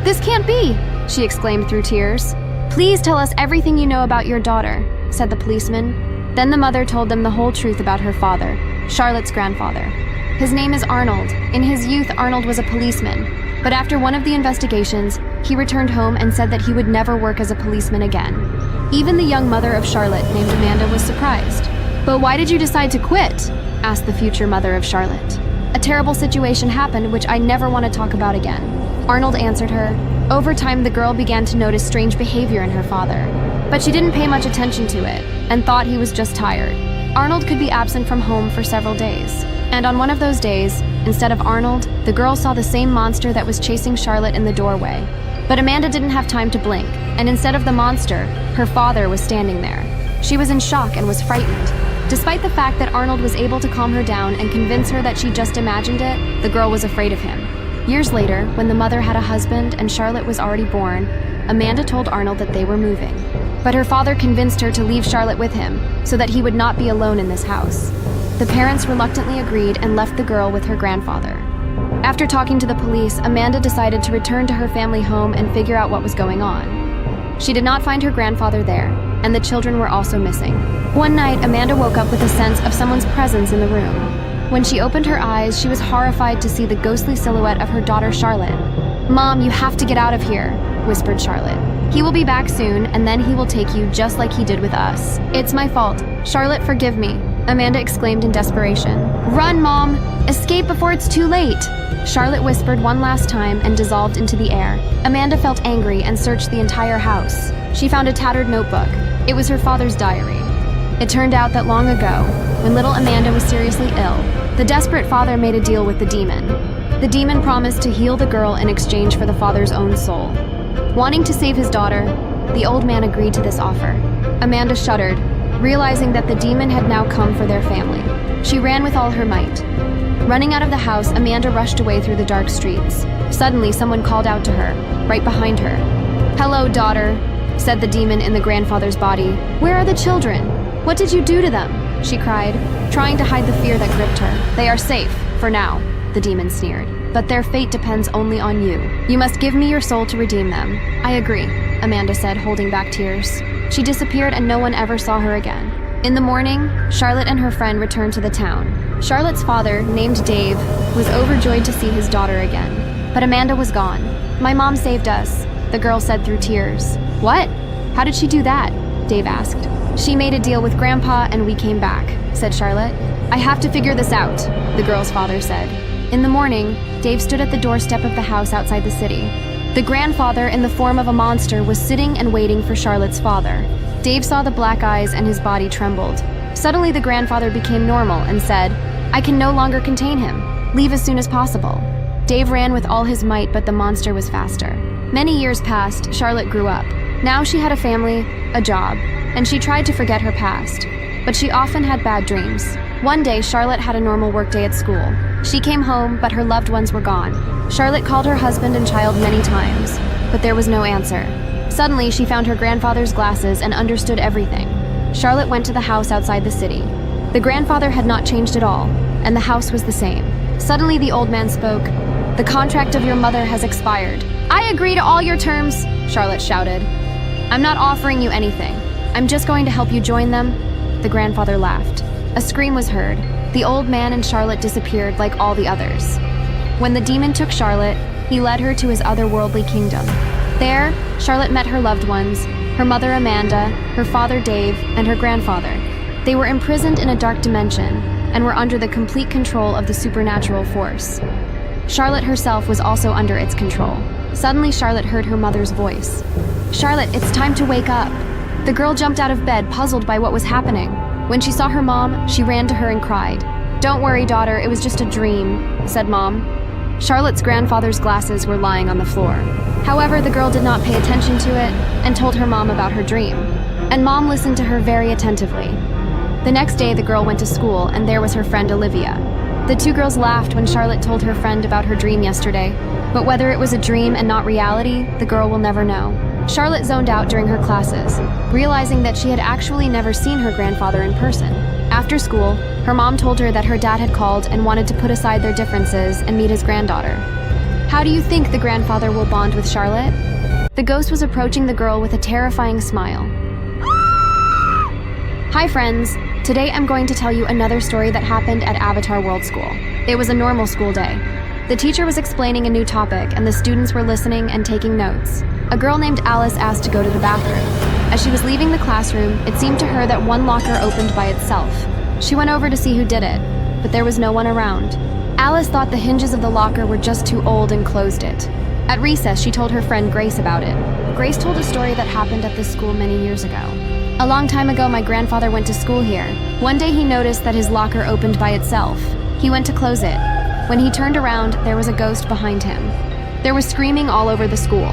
"This can't be!" she exclaimed through tears. "Please tell us everything you know about your daughter," said the policeman. Then the mother told them the whole truth about her father, Charlotte's grandfather. "His name is Arnold. In his youth, Arnold was a policeman. But after one of the investigations, he returned home and said that he would never work as a policeman again." Even the young mother of Charlotte, named Amanda, was surprised. "But why did you decide to quit?" asked the future mother of Charlotte. "A terrible situation happened which I never want to talk about again," Arnold answered her. Over time, the girl began to notice strange behavior in her father, but she didn't pay much attention to it and thought he was just tired. Arnold could be absent from home for several days, and on one of those days, instead of Arnold, the girl saw the same monster that was chasing Charlotte in the doorway. But Amanda didn't have time to blink, and instead of the monster, her father was standing there. She was in shock and was frightened. Despite the fact that Arnold was able to calm her down and convince her that she just imagined it, the girl was afraid of him. Years later, when the mother had a husband and Charlotte was already born, Amanda told Arnold that they were moving. But her father convinced her to leave Charlotte with him so that he would not be alone in this house. The parents reluctantly agreed and left the girl with her grandfather. After talking to the police, Amanda decided to return to her family home and figure out what was going on. She did not find her grandfather there, and the children were also missing. One night, Amanda woke up with a sense of someone's presence in the room. When she opened her eyes, she was horrified to see the ghostly silhouette of her daughter Charlotte. "Mom, you have to get out of here," whispered Charlotte. "He will be back soon, and then he will take you just like he did with us." "It's my fault. Charlotte, forgive me," Amanda exclaimed in desperation. "Run, Mom! Escape before it's too late!" Charlotte whispered one last time and dissolved into the air. Amanda felt angry and searched the entire house. She found a tattered notebook. It was her father's diary. It turned out that long ago, when little Amanda was seriously ill, the desperate father made a deal with the demon. The demon promised to heal the girl in exchange for the father's own soul. Wanting to save his daughter, the old man agreed to this offer. Amanda shuddered, realizing that the demon had now come for their family. She ran with all her might. Running out of the house, Amanda rushed away through the dark streets. Suddenly, someone called out to her, right behind her. "Hello, daughter," said the demon in the grandfather's body. "Where are the children? What did you do to them?" she cried, trying to hide the fear that gripped her. "They are safe, for now," the demon sneered. "But their fate depends only on you. You must give me your soul to redeem them." "I agree," Amanda said, holding back tears. She disappeared and no one ever saw her again. In the morning, Charlotte and her friend returned to the town. Charlotte's father, named Dave, was overjoyed to see his daughter again. But Amanda was gone. "My mom saved us," the girl said through tears. "What? How did she do that?" Dave asked. "She made a deal with Grandpa and we came back," said Charlotte. "I have to figure this out," the girl's father said. In the morning, Dave stood at the doorstep of the house outside the city. The grandfather, in the form of a monster, was sitting and waiting for Charlotte's father. Dave saw the black eyes and his body trembled. Suddenly, the grandfather became normal and said, "I can no longer contain him. Leave as soon as possible." Dave ran with all his might, but the monster was faster. Many years passed. Charlotte grew up. Now she had a family, a job, and she tried to forget her past. But she often had bad dreams. One day, Charlotte had a normal workday at school. She came home, but her loved ones were gone. Charlotte called her husband and child many times, but there was no answer. Suddenly, she found her grandfather's glasses and understood everything. Charlotte went to the house outside the city. The grandfather had not changed at all, and the house was the same. Suddenly, the old man spoke. "The contract of your mother has expired." "I agree to all your terms," Charlotte shouted. "I'm not offering you anything. I'm just going to help you join them." The grandfather laughed. A scream was heard. The old man and Charlotte disappeared like all the others. When the demon took Charlotte, he led her to his otherworldly kingdom. There, Charlotte met her loved ones, her mother Amanda, her father Dave, and her grandfather. They were imprisoned in a dark dimension and were under the complete control of the supernatural force. Charlotte herself was also under its control. Suddenly, Charlotte heard her mother's voice. "Charlotte, it's time to wake up." The girl jumped out of bed, puzzled by what was happening. When she saw her mom, she ran to her and cried. "Don't worry, daughter, it was just a dream," said Mom. Charlotte's grandfather's glasses were lying on the floor. However, the girl did not pay attention to it and told her mom about her dream. And Mom listened to her very attentively. The next day, the girl went to school, and there was her friend Olivia. The two girls laughed when Charlotte told her friend about her dream yesterday, but whether it was a dream and not reality, the girl will never know. Charlotte zoned out during her classes, realizing that she had actually never seen her grandfather in person. After school, her mom told her that her dad had called and wanted to put aside their differences and meet his granddaughter. How do you think the grandfather will bond with Charlotte? The ghost was approaching the girl with a terrifying smile. Hi friends, today I'm going to tell you another story that happened at Avatar World School. It was a normal school day. The teacher was explaining a new topic and the students were listening and taking notes. A girl named Alice asked to go to the bathroom. As she was leaving the classroom, it seemed to her that one locker opened by itself. She went over to see who did it, but there was no one around. Alice thought the hinges of the locker were just too old and closed it. At recess, she told her friend Grace about it. Grace told a story that happened at this school many years ago. "A long time ago, my grandfather went to school here. One day he noticed that his locker opened by itself. He went to close it. When he turned around, there was a ghost behind him. There was screaming all over the school.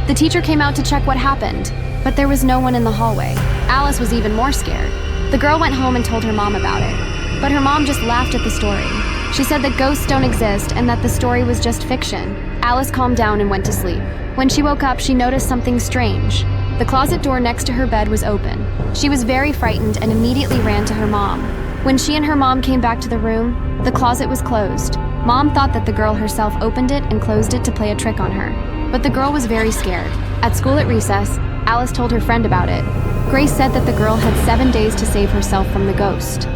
The teacher came out to check what happened, but there was no one in the hallway. Alice was even more scared. The girl went home and told her mom about it, but her mom just laughed at the story. She said that ghosts don't exist and that the story was just fiction. Alice calmed down and went to sleep. When she woke up, she noticed something strange. The closet door next to her bed was open. She was very frightened and immediately ran to her mom. When she and her mom came back to the room, the closet was closed. Mom thought that the girl herself opened it and closed it to play a trick on her. But the girl was very scared. At school at recess, Alice told her friend about it. Grace said that the girl had 7 days to save herself from the ghost.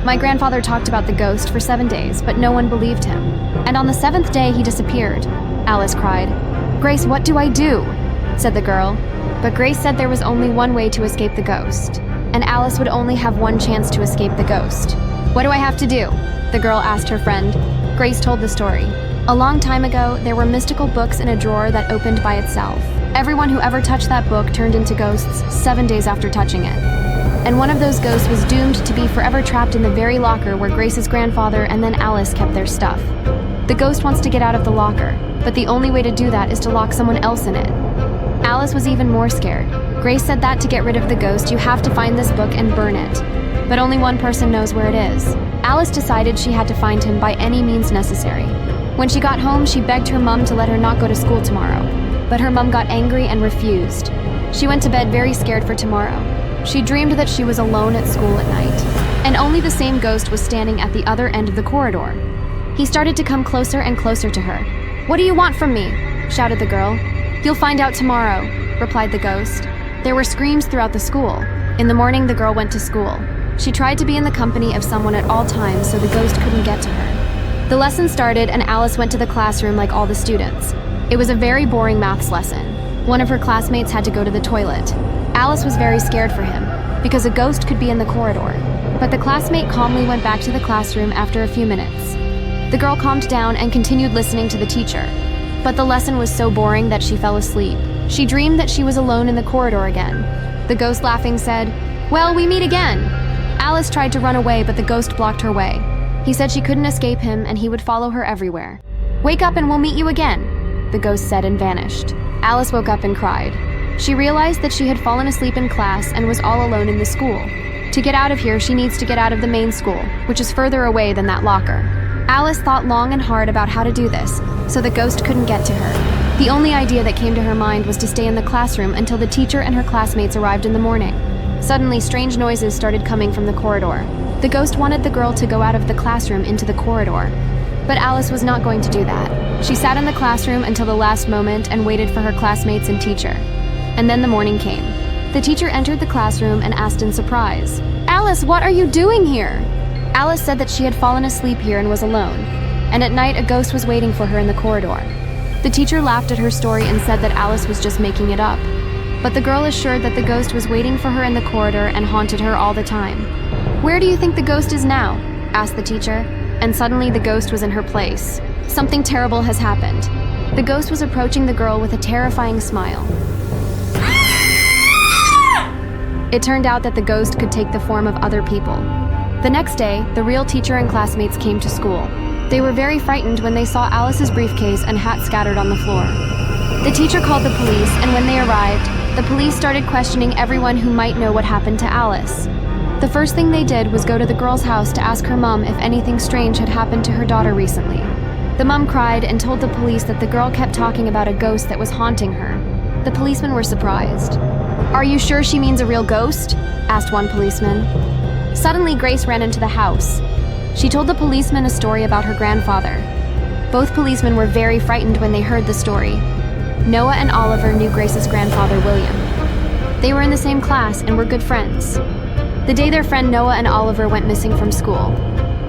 My grandfather talked about the ghost for 7 days, but no one believed him. And on the 7th day, he disappeared. Alice cried. "Grace, what do I do?" said the girl. But Grace said there was only one way to escape the ghost, and Alice would only have one chance to escape the ghost. "What do I have to do?" the girl asked her friend. Grace told the story. A long time ago, there were mystical books in a drawer that opened by itself. Everyone who ever touched that book turned into ghosts 7 days after touching it. And one of those ghosts was doomed to be forever trapped in the very locker where Grace's grandfather and then Alice kept their stuff. The ghost wants to get out of the locker, but the only way to do that is to lock someone else in it. Alice was even more scared. Grace said that to get rid of the ghost, you have to find this book and burn it. But only one person knows where it is. Alice decided she had to find him by any means necessary. When she got home, she begged her mom to let her not go to school tomorrow. But her mom got angry and refused. She went to bed very scared for tomorrow. She dreamed that she was alone at school at night, and only the same ghost was standing at the other end of the corridor. He started to come closer and closer to her. "What do you want from me?" shouted the girl. "You'll find out tomorrow," replied the ghost. There were screams throughout the school. In the morning, the girl went to school. She tried to be in the company of someone at all times so the ghost couldn't get to her. The lesson started and Alice went to the classroom like all the students. It was a very boring maths lesson. One of her classmates had to go to the toilet. Alice was very scared for him, because a ghost could be in the corridor. But the classmate calmly went back to the classroom after a few minutes. The girl calmed down and continued listening to the teacher. But the lesson was so boring that she fell asleep. She dreamed that she was alone in the corridor again. The ghost laughing said, "Well, we meet again." Alice tried to run away, but the ghost blocked her way. He said she couldn't escape him and he would follow her everywhere. "Wake up and we'll meet you again," the ghost said and vanished. Alice woke up and cried. She realized that she had fallen asleep in class and was all alone in the school. To get out of here, she needs to get out of the main school, which is further away than that locker. Alice thought long and hard about how to do this, so the ghost couldn't get to her. The only idea that came to her mind was to stay in the classroom until the teacher and her classmates arrived in the morning. Suddenly, strange noises started coming from the corridor. The ghost wanted the girl to go out of the classroom into the corridor. But Alice was not going to do that. She sat in the classroom until the last moment and waited for her classmates and teacher. And then the morning came. The teacher entered the classroom and asked in surprise, "Alice, what are you doing here?" Alice said that she had fallen asleep here and was alone, and at night a ghost was waiting for her in the corridor. The teacher laughed at her story and said that Alice was just making it up. But the girl assured that the ghost was waiting for her in the corridor and haunted her all the time. "Where do you think the ghost is now?" asked the teacher, and suddenly the ghost was in her place. Something terrible has happened. The ghost was approaching the girl with a terrifying smile. It turned out that the ghost could take the form of other people. The next day, the real teacher and classmates came to school. They were very frightened when they saw Alice's briefcase and hat scattered on the floor. The teacher called the police, and when they arrived, the police started questioning everyone who might know what happened to Alice. The first thing they did was go to the girl's house to ask her mom if anything strange had happened to her daughter recently. The mom cried and told the police that the girl kept talking about a ghost that was haunting her. The policemen were surprised. "Are you sure she means a real ghost?" asked one policeman. Suddenly, Grace ran into the house. She told the policeman a story about her grandfather. Both policemen were very frightened when they heard the story. Noah and Oliver knew Grace's grandfather, William. They were in the same class and were good friends. The day their friend Noah and Oliver went missing from school,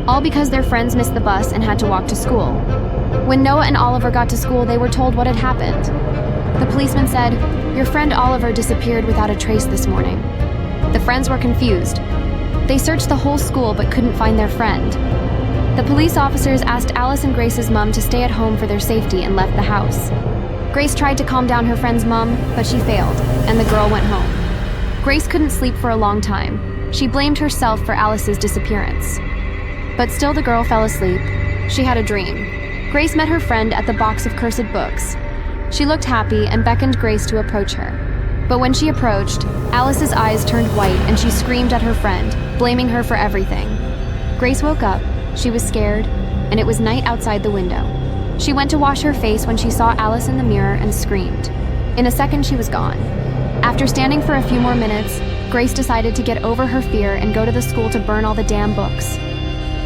all because their friends missed the bus and had to walk to school. When Noah and Oliver got to school, they were told what had happened. The policeman said, "Your friend Oliver disappeared without a trace this morning." The friends were confused. They searched the whole school but couldn't find their friend. The police officers asked Alice and Grace's mom to stay at home for their safety and left the house. Grace tried to calm down her friend's mom, but she failed, and the girl went home. Grace couldn't sleep for a long time. She blamed herself for Alice's disappearance. But still the girl fell asleep. She had a dream. Grace met her friend at the box of cursed books. She looked happy and beckoned Grace to approach her. But when she approached, Alice's eyes turned white and she screamed at her friend, blaming her for everything. Grace woke up. She was scared, and it was night outside the window. She went to wash her face when she saw Alice in the mirror and screamed. In a second, she was gone. After standing for a few more minutes, Grace decided to get over her fear and go to the school to burn all the damn books.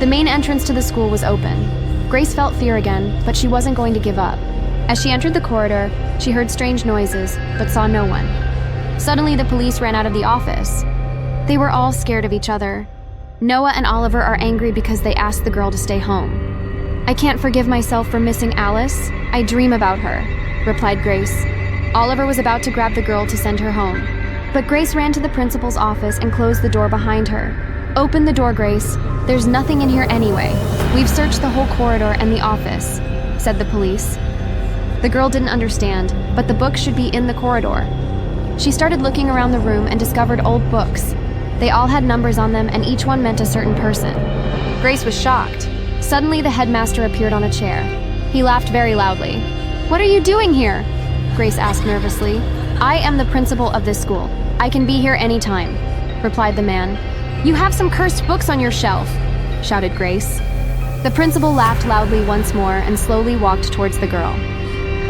The main entrance to the school was open. Grace felt fear again, but she wasn't going to give up. As she entered the corridor, she heard strange noises, but saw no one. Suddenly, the police ran out of the office. They were all scared of each other. Noah and Oliver are angry because they asked the girl to stay home. "I can't forgive myself for missing Alice. I dream about her," replied Grace. Oliver was about to grab the girl to send her home. But Grace ran to the principal's office and closed the door behind her. "Open the door, Grace. There's nothing in here anyway. We've searched the whole corridor and the office," said the police. The girl didn't understand, but the books should be in the corridor. She started looking around the room and discovered old books. They all had numbers on them and each one meant a certain person. Grace was shocked. Suddenly, the headmaster appeared on a chair. He laughed very loudly. "What are you doing here?" Grace asked nervously. "I am the principal of this school. I can be here anytime," replied the man. "You have some cursed books on your shelf," shouted Grace. The principal laughed loudly once more and slowly walked towards the girl.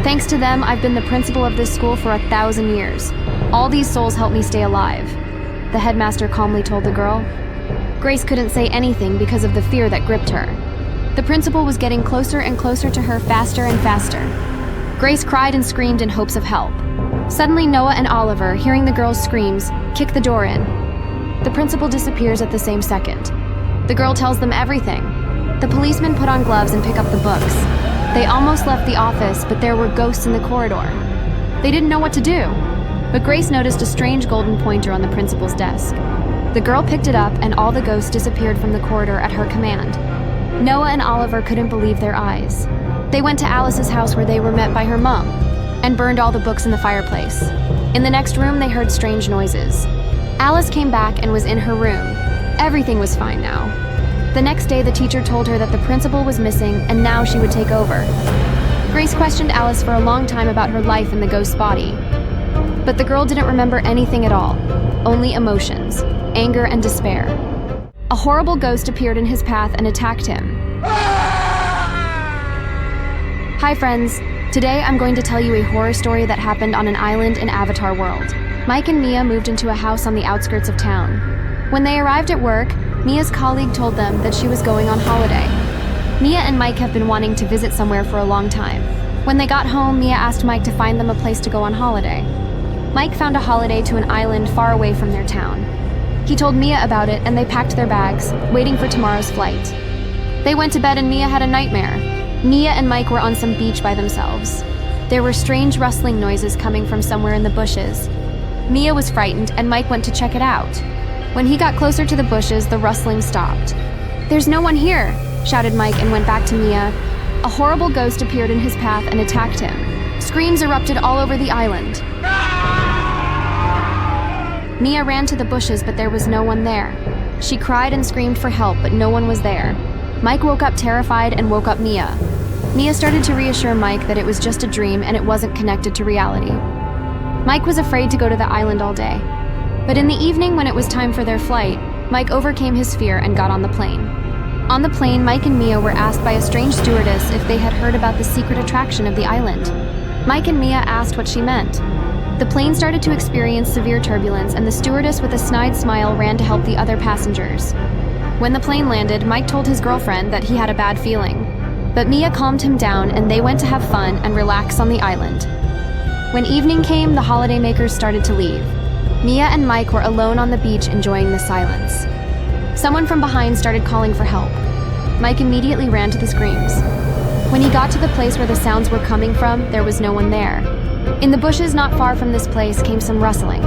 "Thanks to them, I've been the principal of this school for 1,000 years. All these souls help me stay alive," the headmaster calmly told the girl. Grace couldn't say anything because of the fear that gripped her. The principal was getting closer and closer to her, faster and faster. Grace cried and screamed in hopes of help. Suddenly, Noah and Oliver, hearing the girl's screams, kick the door in. The principal disappears at the same second. The girl tells them everything. The policemen put on gloves and pick up the books. They almost left the office, but there were ghosts in the corridor. They didn't know what to do. But Grace noticed a strange golden pointer on the principal's desk. The girl picked it up, and all the ghosts disappeared from the corridor at her command. Noah and Oliver couldn't believe their eyes. They went to Alice's house where they were met by her mom, and burned all the books in the fireplace. In the next room, they heard strange noises. Alice came back and was in her room. Everything was fine now. The next day, the teacher told her that the principal was missing and now she would take over. Grace questioned Alice for a long time about her life in the ghost's body. But the girl didn't remember anything at all, only emotions, anger and despair. A horrible ghost appeared in his path and attacked him. Hi friends, today I'm going to tell you a horror story that happened on an island in Avatar World. Mike and Mia moved into a house on the outskirts of town. When they arrived at work, Mia's colleague told them that she was going on holiday. Mia and Mike have been wanting to visit somewhere for a long time. When they got home, Mia asked Mike to find them a place to go on holiday. Mike found a holiday to an island far away from their town. He told Mia about it and they packed their bags, waiting for tomorrow's flight. They went to bed and Mia had a nightmare. Mia and Mike were on some beach by themselves. There were strange rustling noises coming from somewhere in the bushes. Mia was frightened and Mike went to check it out. When he got closer to the bushes, the rustling stopped. "There's no one here," shouted Mike and went back to Mia. A horrible ghost appeared in his path and attacked him. Screams erupted all over the island. Mia ran to the bushes, but there was no one there. She cried and screamed for help, but no one was there. Mike woke up terrified and woke up Mia. Mia started to reassure Mike that it was just a dream and it wasn't connected to reality. Mike was afraid to go to the island all day. But in the evening, when it was time for their flight, Mike overcame his fear and got on the plane. On the plane, Mike and Mia were asked by a strange stewardess if they had heard about the secret attraction of the island. Mike and Mia asked what she meant. The plane started to experience severe turbulence, and the stewardess with a snide smile ran to help the other passengers. When the plane landed, Mike told his girlfriend that he had a bad feeling. But Mia calmed him down, and they went to have fun and relax on the island. When evening came, the holidaymakers started to leave. Mia and Mike were alone on the beach enjoying the silence. Someone from behind started calling for help. Mike immediately ran to the screams. When he got to the place where the sounds were coming from, there was no one there. In the bushes not far from this place came some rustling.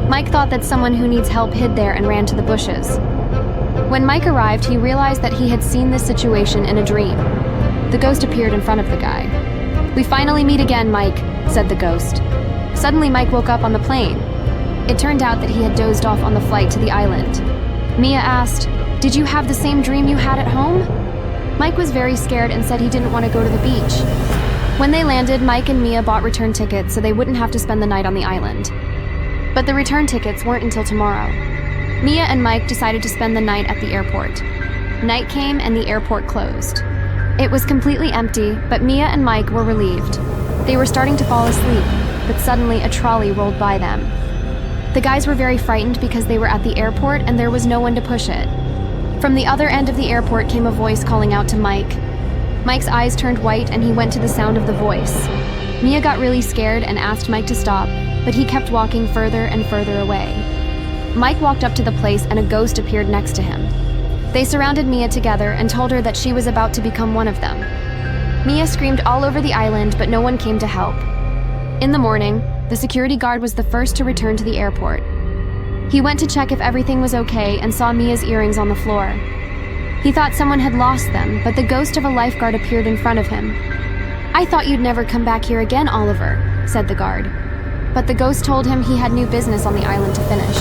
Mike thought that someone who needs help hid there and ran to the bushes. When Mike arrived, he realized that he had seen this situation in a dream. The ghost appeared in front of the guy. "We finally meet again, Mike," said the ghost. Suddenly, Mike woke up on the plane. It turned out that he had dozed off on the flight to the island. Mia asked, "Did you have the same dream you had at home?" Mike was very scared and said he didn't want to go to the beach. When they landed, Mike and Mia bought return tickets so they wouldn't have to spend the night on the island. But the return tickets weren't until tomorrow. Mia and Mike decided to spend the night at the airport. Night came and the airport closed. It was completely empty, but Mia and Mike were relieved. They were starting to fall asleep, but suddenly a trolley rolled by them. The guys were very frightened because they were at the airport and there was no one to push it. From the other end of the airport came a voice calling out to Mike. Mike's eyes turned white and he went to the sound of the voice. Mia got really scared and asked Mike to stop, but he kept walking further and further away. Mike walked up to the place and a ghost appeared next to him. They surrounded Mia together and told her that she was about to become one of them. Mia screamed all over the island, but no one came to help. In the morning, the security guard was the first to return to the airport. He went to check if everything was okay and saw Mia's earrings on the floor. He thought someone had lost them, but the ghost of a lifeguard appeared in front of him. "I thought you'd never come back here again, Oliver," said the guard. But the ghost told him he had new business on the island to finish.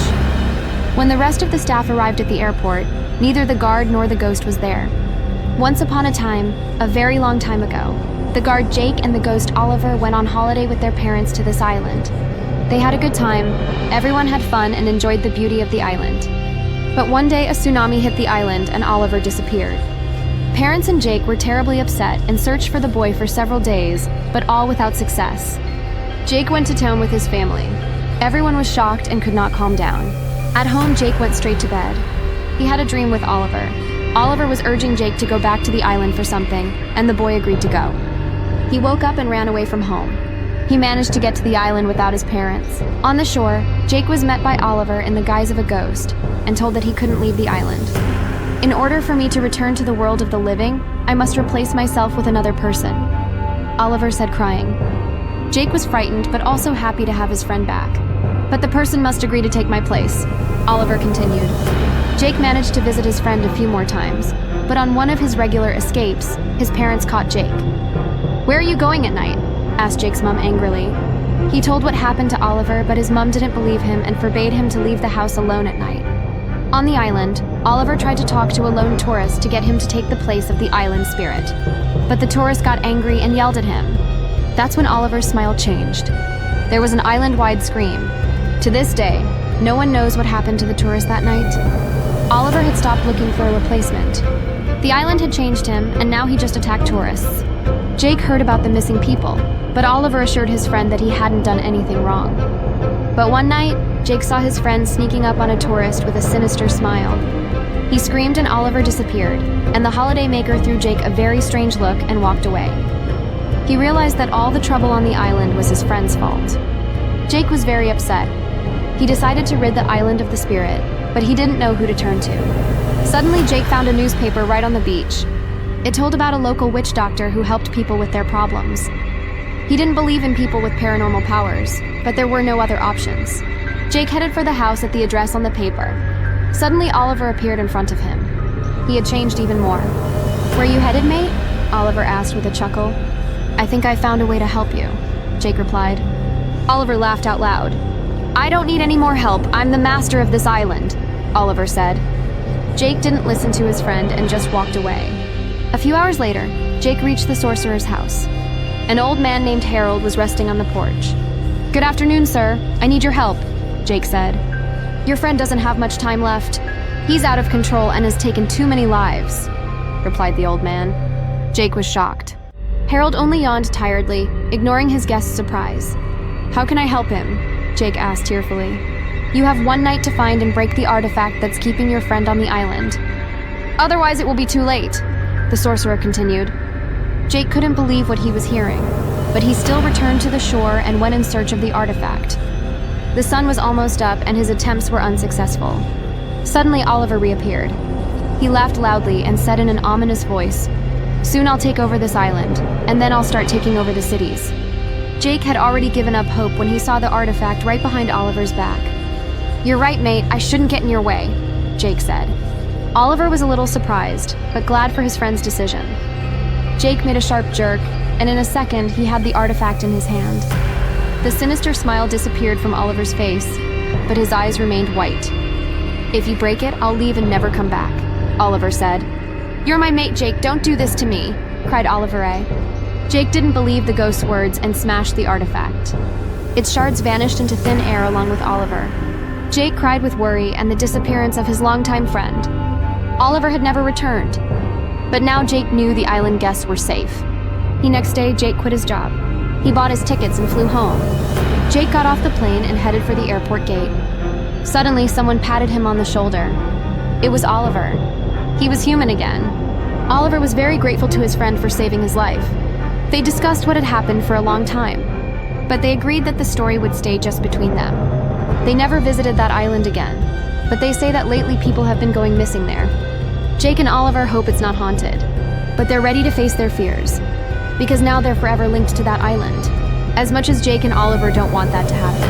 When the rest of the staff arrived at the airport, neither the guard nor the ghost was there. Once upon a time, a very long time ago, the guard Jake and the ghost Oliver went on holiday with their parents to this island. They had a good time, everyone had fun and enjoyed the beauty of the island. But one day a tsunami hit the island and Oliver disappeared. Parents and Jake were terribly upset and searched for the boy for several days, but all without success. Jake went to town with his family. Everyone was shocked and could not calm down. At home, Jake went straight to bed. He had a dream with Oliver. Oliver was urging Jake to go back to the island for something, and the boy agreed to go. He woke up and ran away from home. He managed to get to the island without his parents. On the shore, Jake was met by Oliver in the guise of a ghost and told that he couldn't leave the island. "In order for me to return to the world of the living, I must replace myself with another person," Oliver said, crying. Jake was frightened but also happy to have his friend back. "But the person must agree to take my place," Oliver continued. Jake managed to visit his friend a few more times, but on one of his regular escapes, his parents caught Jake. "Where are you going at night?" asked Jake's mom angrily. He told what happened to Oliver, but his mom didn't believe him and forbade him to leave the house alone at night. On the island, Oliver tried to talk to a lone tourist to get him to take the place of the island spirit. But the tourist got angry and yelled at him. That's when Oliver's smile changed. There was an island-wide scream. To this day, no one knows what happened to the tourist that night. Oliver had stopped looking for a replacement. The island had changed him, and now he just attacked tourists. Jake heard about the missing people, but Oliver assured his friend that he hadn't done anything wrong. But one night, Jake saw his friend sneaking up on a tourist with a sinister smile. He screamed and Oliver disappeared, and the holidaymaker threw Jake a very strange look and walked away. He realized that all the trouble on the island was his friend's fault. Jake was very upset. He decided to rid the island of the spirit, but he didn't know who to turn to. Suddenly, Jake found a newspaper right on the beach. It told about a local witch doctor who helped people with their problems. He didn't believe in people with paranormal powers, but there were no other options. Jake headed for the house at the address on the paper. Suddenly, Oliver appeared in front of him. He had changed even more. "Where you headed, mate?" Oliver asked with a chuckle. "I think I found a way to help you," Jake replied. Oliver laughed out loud. "I don't need any more help. I'm the master of this island," Oliver said. Jake didn't listen to his friend and just walked away. A few hours later, Jake reached the sorcerer's house. An old man named Harold was resting on the porch. "Good afternoon, sir. I need your help," Jake said. "Your friend doesn't have much time left. He's out of control and has taken too many lives," replied the old man. Jake was shocked. Harold only yawned tiredly, ignoring his guest's surprise. "How can I help him?" Jake asked tearfully. "You have one night to find and break the artifact that's keeping your friend on the island. Otherwise, it will be too late," the sorcerer continued. Jake couldn't believe what he was hearing, but he still returned to the shore and went in search of the artifact. The sun was almost up and his attempts were unsuccessful. Suddenly, Oliver reappeared. He laughed loudly and said in an ominous voice, "Soon I'll take over this island, and then I'll start taking over the cities." Jake had already given up hope when he saw the artifact right behind Oliver's back. "You're right, mate. I shouldn't get in your way," Jake said. Oliver was a little surprised, but glad for his friend's decision. Jake made a sharp jerk, and in a second, he had the artifact in his hand. The sinister smile disappeared from Oliver's face, but his eyes remained white. "If you break it, I'll leave and never come back," Oliver said. "You're my mate, Jake. Don't do this to me," cried Oliver. Jake didn't believe the ghost's words and smashed the artifact. Its shards vanished into thin air along with Oliver. Jake cried with worry and the disappearance of his longtime friend. Oliver had never returned. But now Jake knew the island guests were safe. The next day, Jake quit his job. He bought his tickets and flew home. Jake got off the plane and headed for the airport gate. Suddenly, someone patted him on the shoulder. It was Oliver. He was human again. Oliver was very grateful to his friend for saving his life. They discussed what had happened for a long time, but they agreed that the story would stay just between them. They never visited that island again, but they say that lately people have been going missing there. Jake and Oliver hope it's not haunted, but they're ready to face their fears, because now they're forever linked to that island, as much as Jake and Oliver don't want that to happen.